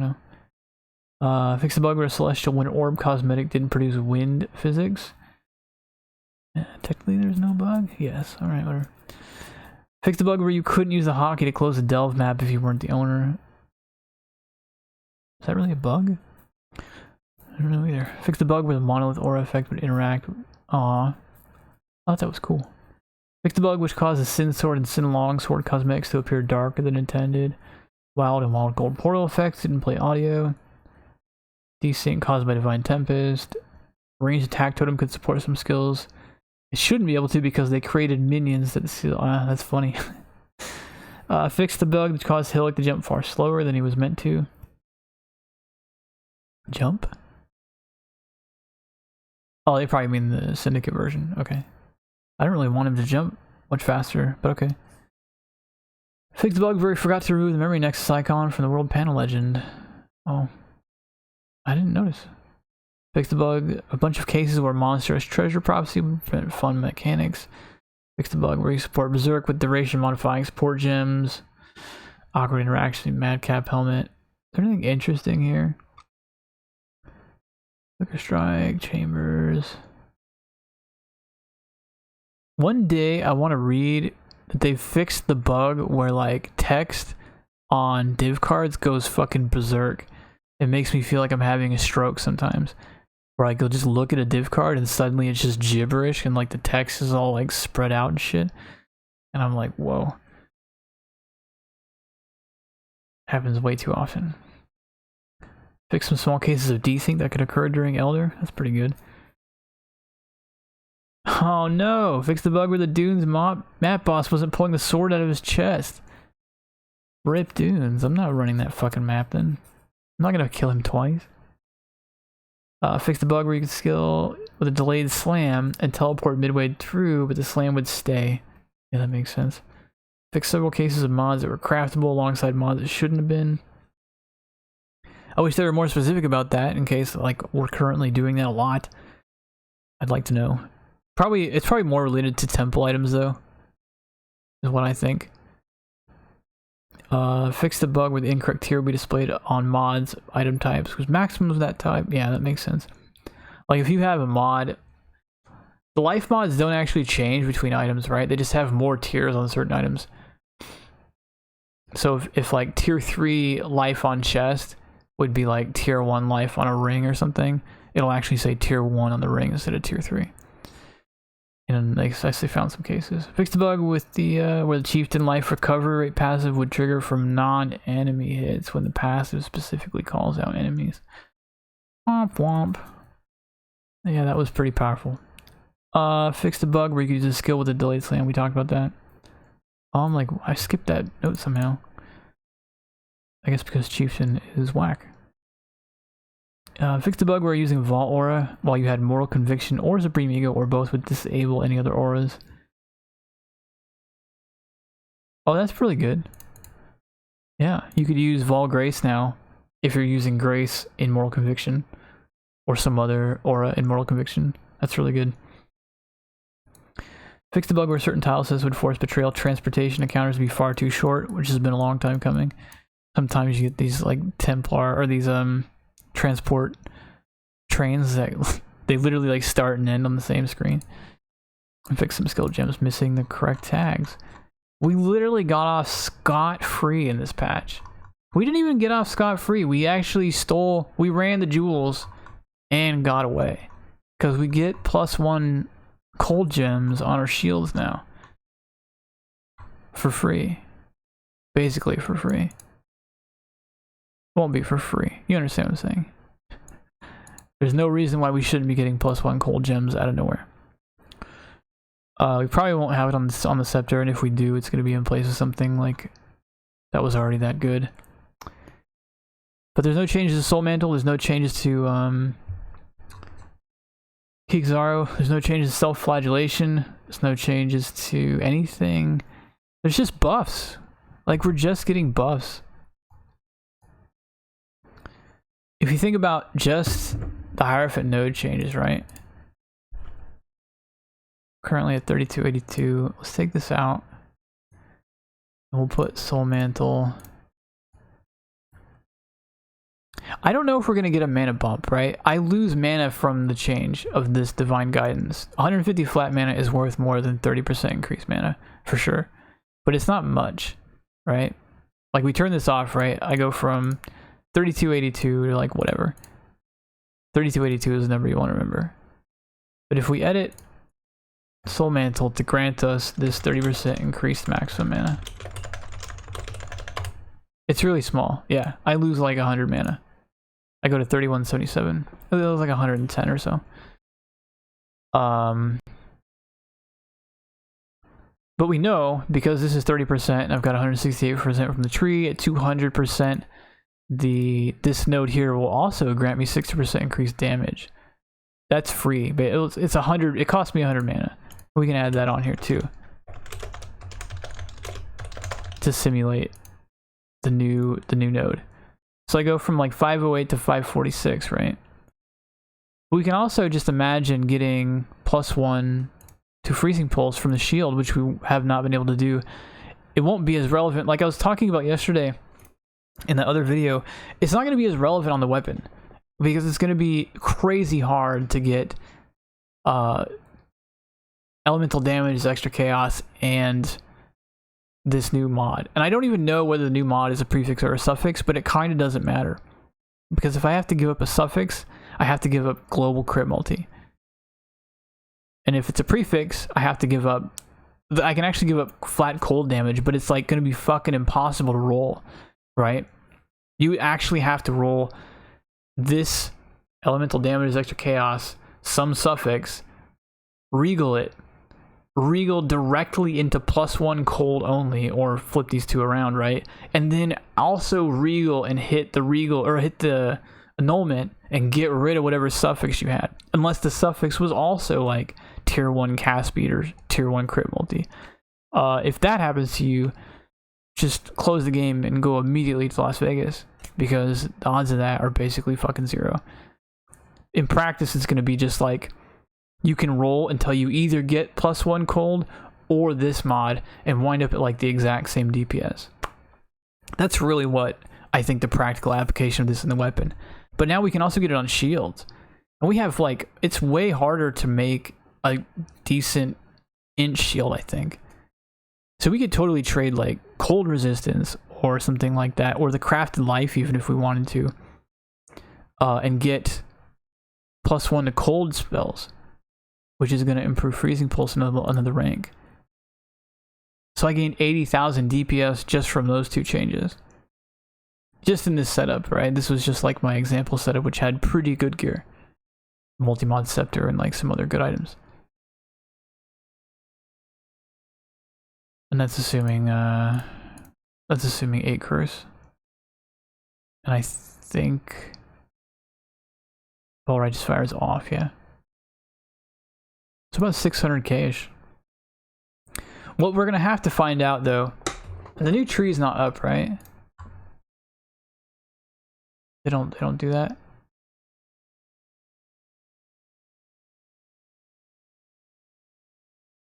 A: know. Fix the bug where celestial wind orb cosmetic didn't produce wind physics. Technically there's no bug. Yes. Alright, whatever. Fix the bug where you couldn't use the hotkey to close the delve map if you weren't the owner. Is that really a bug? I don't know either. Fix the bug where the monolith aura effect would interact. Aw. I thought that was cool. Fix the bug which causes Sin Sword and Sin Longsword cosmetics to appear darker than intended. Wild and Wild Gold portal effects didn't play audio. Desync caused by Divine Tempest. Ranged attack totem could support some skills. It shouldn't be able to because they created minions that seal. That's funny. Fix the bug which caused Hillick to jump far slower than he was meant to. Jump? Oh, they probably mean the Syndicate version. Okay. I don't really want him to jump much faster, but okay. Fix the bug where he forgot to remove the memory nexus icon from the world panel legend. Oh. I didn't notice. Fix the bug, a bunch of cases where monstrous treasure prophecy would prevent fun mechanics. Fix the bug where you support Berserk with duration modifying support gems. Awkward interaction, Madcap helmet. Is there anything interesting here? Liquor Strike, Chambers. One day I want to read that they fixed the bug where like text on div cards goes fucking berserk. It makes me feel like I'm having a stroke sometimes. Where like you'll just look at a div card and suddenly it's just gibberish and like the text is all like spread out and shit. And I'm like, whoa. Happens way too often. Fix some small cases of desync that could occur during Elder. That's pretty good. Oh no! Fix the bug where the Dunes map boss wasn't pulling the sword out of his chest. Rip Dunes. I'm not running that fucking map then. I'm not gonna kill him twice. Fix the bug where you could skill with a delayed slam and teleport midway through, but the slam would stay. Yeah, that makes sense. Fix several cases of mods that were craftable alongside mods that shouldn't have been. I wish they were more specific about that in case like we're currently doing that a lot. I'd like to know. It's probably more related to temple items though, is what I think. Fix the bug where the incorrect tier will be displayed on mods item types because maximum of that type. Yeah, that makes sense. Like if you have a mod, the life mods don't actually change between items, right? They just have more tiers on certain items. So if like tier 3 life on chest would be like tier 1 life on a ring or something, it'll actually say tier 1 on the ring instead of tier 3. And I actually found some cases. Fix the bug with the where the chieftain life recovery rate passive would trigger from non-enemy hits when the passive specifically calls out enemies. Womp womp. Yeah, that was pretty powerful. Fix the bug where you could use a skill with a delayed slam. We talked about that. Oh, I'm like, I skipped that note somehow. I guess because chieftain is whack. Fix the bug where using Vault Aura while you had Moral Conviction or Supreme Ego or both would disable any other auras. Oh, that's really good. Yeah, you could use Vol Grace now if you're using Grace in Moral Conviction or some other aura in Moral Conviction. That's really good. Fix the bug where certain tile sets would force Betrayal transportation encounters to be far too short, which has been a long time coming. Sometimes you get these like Templar or these transport trains that they literally like start and end on the same screen. And fix some skill gems missing the correct tags. We literally got off scot-free in this patch. We didn't even get off scot-free. We actually we ran the jewels and got away. Because we get +1 cold gems on our shields now. For free. Basically for free. Won't be for free. You understand what I'm saying? There's no reason why we shouldn't be getting +1 cold gems out of nowhere. We probably won't have it on the scepter, and if we do, it's going to be in place of something like that was already that good. But there's no changes to Soul Mantle. There's no changes to Kixaro. There's no changes to Self-Flagellation. There's no changes to anything. There's just buffs. Like we're just getting buffs. if you think about just the Hierophant node changes, right? Currently at 3282. Let's take this out. And we'll put Soul Mantle. I don't know if we're going to get a mana bump, right? I lose mana from the change of this Divine Guidance. 150 flat mana is worth more than 30% increased mana, for sure. But it's not much, right? Like, we turn this off, right? I go from 3282 to, like, whatever. 3282 is the number you want to remember. But if we edit Soul Mantle to grant us this 30% increased maximum mana, it's really small. Yeah, I lose like 100 mana. I go to 3177. It was like 110 or so. But we know, because this is 30% and I've got 168% from the tree, at 200%, this node here will also grant me 60% increased damage. That's free, but it's 100. It cost me 100 mana. We can add that on here too to simulate the new node. So I go from like 508 to 546, right? We can also just imagine getting +1 to Freezing Pulse from the shield, which we have not been able to do. It won't be as relevant. Like I was talking about yesterday in the other video, it's not going to be as relevant on the weapon because it's going to be crazy hard to get elemental damage, extra chaos, and this new mod. And I don't even know whether the new mod is a prefix or a suffix, but it kind of doesn't matter. Because if I have to give up a suffix, I have to give up global crit multi. And if it's a prefix, I have to give up... I can actually give up flat cold damage, but it's like going to be fucking impossible to roll, right? You actually have to roll this elemental damage, extra chaos, some suffix, regal it, regal directly into +1 cold only, or flip these two around, right? And then also regal and hit the regal, or hit the annulment and get rid of whatever suffix you had, unless the suffix was also like tier 1 cast speed or tier 1 crit multi. If that happens to you, just close the game and go immediately to Las Vegas, because the odds of that are basically fucking zero. In practice, it's going to be just like you can roll until you either get +1 cold or this mod and wind up at like the exact same DPS. That's really what I think the practical application of this in the weapon. But now we can also get it on shields. And we have like, it's way harder to make a decent inch shield, I think. So we could totally trade like cold resistance or something like that, or the crafted life even if we wanted to, and get +1 to cold spells, which is going to improve Freezing Pulse another rank. So I gained 80,000 DPS just from those two changes. Just in this setup, right? This was just like my example setup, which had pretty good gear. Multi-mod Scepter and like some other good items. And that's assuming 8 curse. And I think Ball Righteous Fire is off, yeah. It's about 600k-ish. What we're gonna have to find out though, the new tree is not up, right? They don't do that.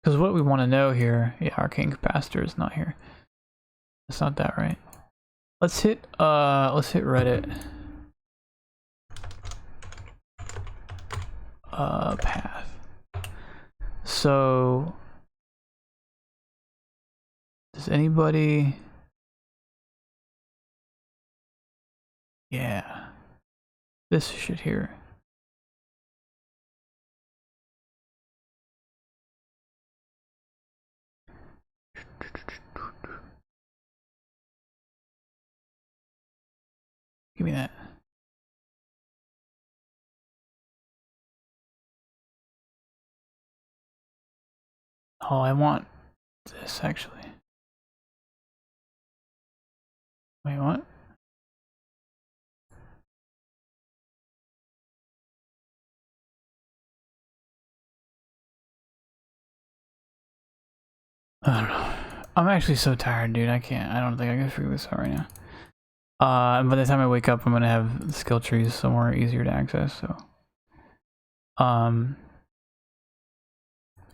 A: Because what we want to know here, yeah, Arcane Capacitor is not here. It's not that, right? Let's hit Reddit. Path. So does anybody? Yeah, this shit here. Give me that. Oh, I want this actually. Wait, what? I don't know. I'm actually so tired, dude. I don't think I can figure this out right now. And by the time I wake up, I'm gonna have skill trees somewhere easier to access. So,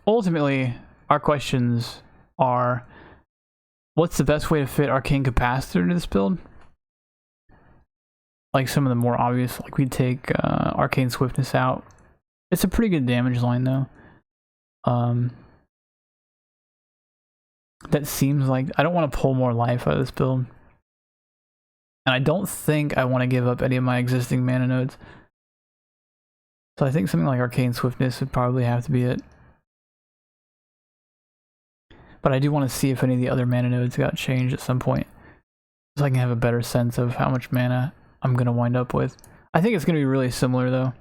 A: ultimately, our questions are: what's the best way to fit Arcane Capacitor into this build? Like some of the more obvious, like we'd take Arcane Swiftness out. It's a pretty good damage line though. That seems like I don't want to pull more life out of this build. And I don't think I want to give up any of my existing mana nodes. So I think something like Arcane Swiftness would probably have to be it. But I do want to see if any of the other mana nodes got changed at some point, so I can have a better sense of how much mana I'm going to wind up with. I think it's going to be really similar though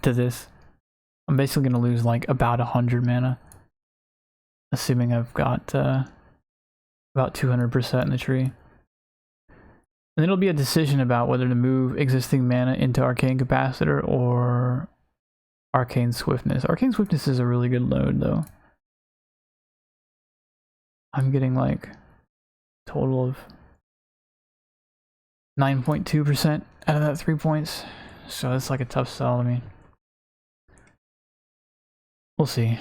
A: to this. I'm basically going to lose like about 100 mana, assuming I've got about 200% in the tree. And it'll be a decision about whether to move existing mana into Arcane Capacitor or Arcane Swiftness. Arcane Swiftness is a really good load though. I'm getting like a total of 9.2% out of that 3 points. So it's like a tough sell to me. We'll see.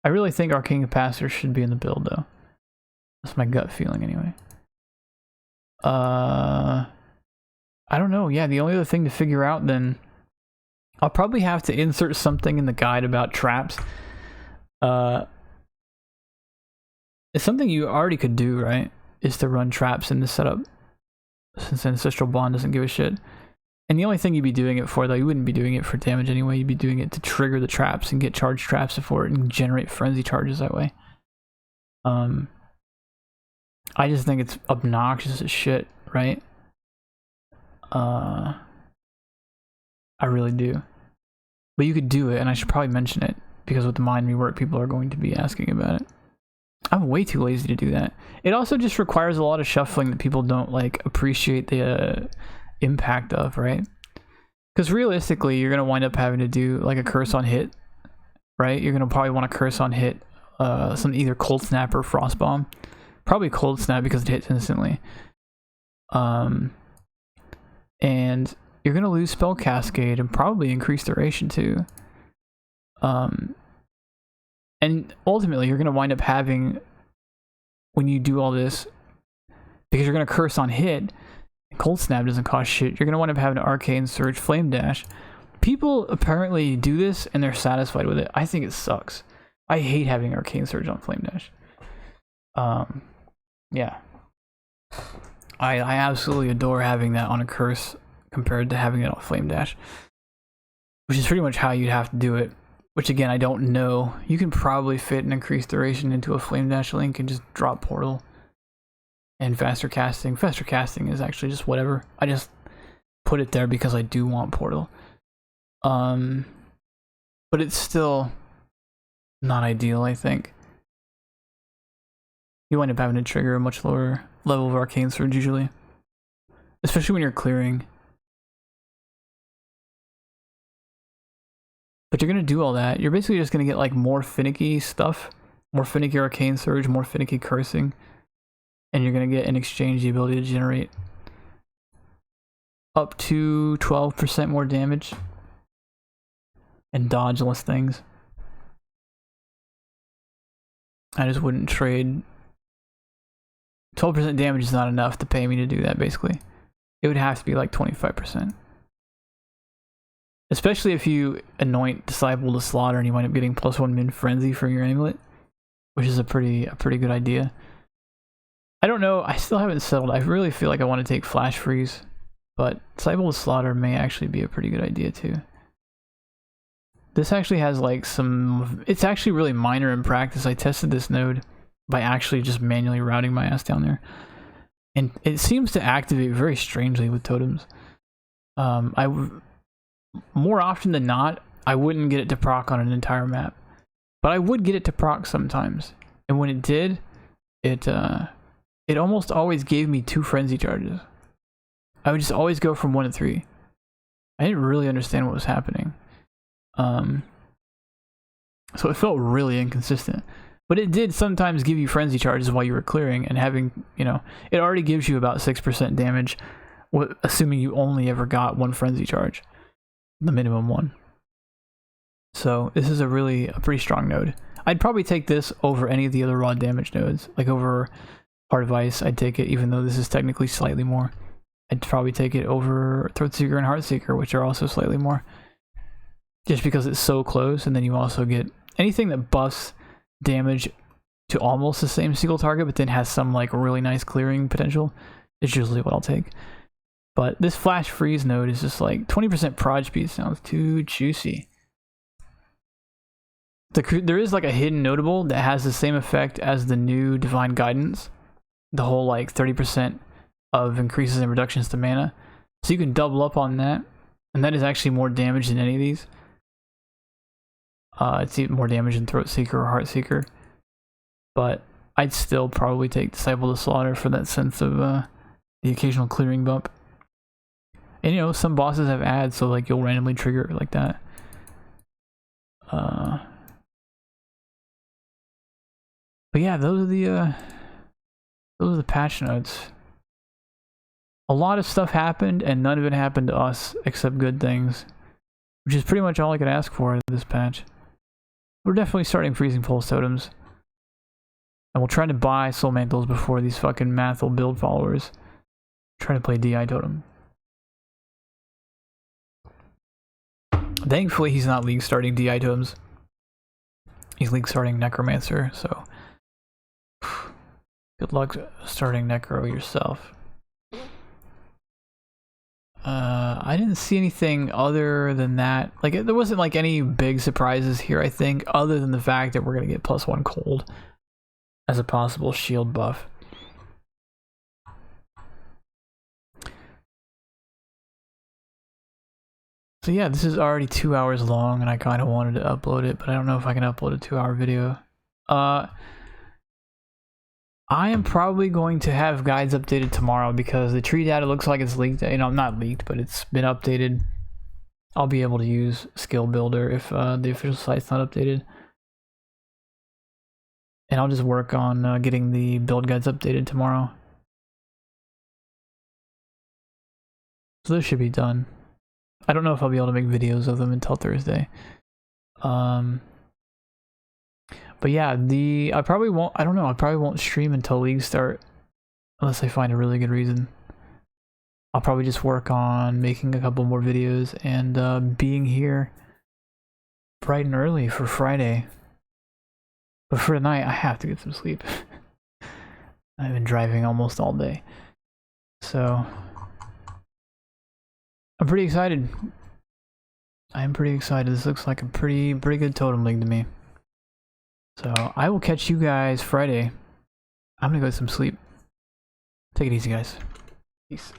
A: I really think Arcane Capacitor should be in the build though. That's my gut feeling anyway. I don't know. Yeah, the only other thing to figure out then, I'll probably have to insert something in the guide about traps. It's something you already could do, right? Is to run traps in this setup, since Ancestral Bond doesn't give a shit. And the only thing you'd be doing it for, though, you wouldn't be doing it for damage anyway. You'd be doing it to trigger the traps and get charged traps for it and generate frenzy charges that way. I just think it's obnoxious as shit, right? I really do. But you could do it, and I should probably mention it, because with the mind rework, people are going to be asking about it. I'm way too lazy to do that. It also just requires a lot of shuffling that people don't like appreciate the impact of, right? Because realistically, you're going to wind up having to do like a curse on hit, right? You're going to probably want to curse on hit some either Cold Snap or Frost Bomb. Probably Cold Snap because it hits instantly. And you're going to lose Spell Cascade and probably increase duration too. And ultimately, you're going to wind up having, when you do all this, because you're going to curse on hit, Cold Snap doesn't cost shit, you're going to wind up having an Arcane Surge Flame Dash. People apparently do this and they're satisfied with it. I think it sucks. I hate having Arcane Surge on Flame Dash. Yeah. I absolutely adore having that on a curse compared to having it on Flame Dash, which is pretty much how you'd have to do it. Which again, I don't know. You can probably fit an increased duration into a Flame Dash link and just drop Portal. And faster casting. Faster casting is actually just whatever. I just put it there because I do want Portal. But it's still not ideal, I think. You wind up having to trigger a much lower level of Arcane Surge usually. Especially when you're clearing. But you're going to do all that. You're basically just going to get like more finicky stuff. More finicky Arcane Surge, more finicky cursing. And you're going to get in exchange the ability to generate up to 12% more damage. And dodge less things. I just wouldn't trade. 12% damage is not enough to pay me to do that, basically. It would have to be like 25%. Especially if you anoint Disciple to Slaughter and you wind up getting +1 Min Frenzy for your amulet, which is a pretty good idea. I don't know, I still haven't settled. I really feel like I want to take Flash Freeze, but Disciple to Slaughter may actually be a pretty good idea too. This actually has like some, it's actually really minor in practice. I tested this node by actually just manually routing my ass down there, and it seems to activate very strangely with totems. More often than not, I wouldn't get it to proc on an entire map, but I would get it to proc sometimes. And when it did, it almost always gave me 2 frenzy charges. I would just always go from 1 to 3. I didn't really understand what was happening. So it felt really inconsistent. But it did sometimes give you frenzy charges while you were clearing, and having, you know, it already gives you about 6% damage, assuming you only ever got one frenzy charge, the minimum one. So this is a pretty strong node. I'd probably take this over any of the other raw damage nodes, like over Heart of Ice. I'd take it, even though this is technically slightly more. I'd probably take it over Throatseeker and Heartseeker, which are also slightly more, just because it's so close. And then you also get anything that buffs damage to almost the same single target, but then has some like really nice clearing potential, is usually what I'll take. But this Flash Freeze node is just like 20% prod speed sounds too juicy. There is like a hidden notable that has the same effect as the new Divine Guidance, the whole like 30% of increases and reductions to mana, so you can double up on that, and that is actually more damage than any of these. It's even more damage than Throatseeker or Heartseeker, but I'd still probably take Disciple to Slaughter for that sense of the occasional clearing bump. And you know, some bosses have ads, so like you'll randomly trigger it like that. But yeah, those are the patch notes. A lot of stuff happened, and none of it happened to us except good things, which is pretty much all I could ask for in this patch. We're definitely starting Freezing Pulse Totems, and we'll try to buy Soul Mantles before these fucking Mathil build followers try to play DI Totem. Thankfully, he's not League starting DI Totems. He's League starting Necromancer, so good luck starting Necro yourself. I didn't see anything other than that. Like, there wasn't like any big surprises here, I think, other than the fact that we're gonna get +1 cold as a possible shield buff. So yeah, this is already 2 hours long, and I kind of wanted to upload it, but I don't know if I can upload a 2-hour video. I am probably going to have guides updated tomorrow because the tree data looks like it's leaked. You know, not leaked, but it's been updated. I'll be able to use Skill Builder if the official site's not updated. And I'll just work on getting the build guides updated tomorrow. So this should be done. I don't know if I'll be able to make videos of them until Thursday. But yeah, I probably won't, I don't know, I probably won't stream until League start, unless I find a really good reason. I'll probably just work on making a couple more videos and being here bright and early for Friday. But for tonight, I have to get some sleep. I've been driving almost all day. So I'm pretty excited. I am pretty excited. This looks like a pretty good Totem League to me. So I will catch you guys Friday. I'm gonna go get some sleep. Take it easy, guys. Peace.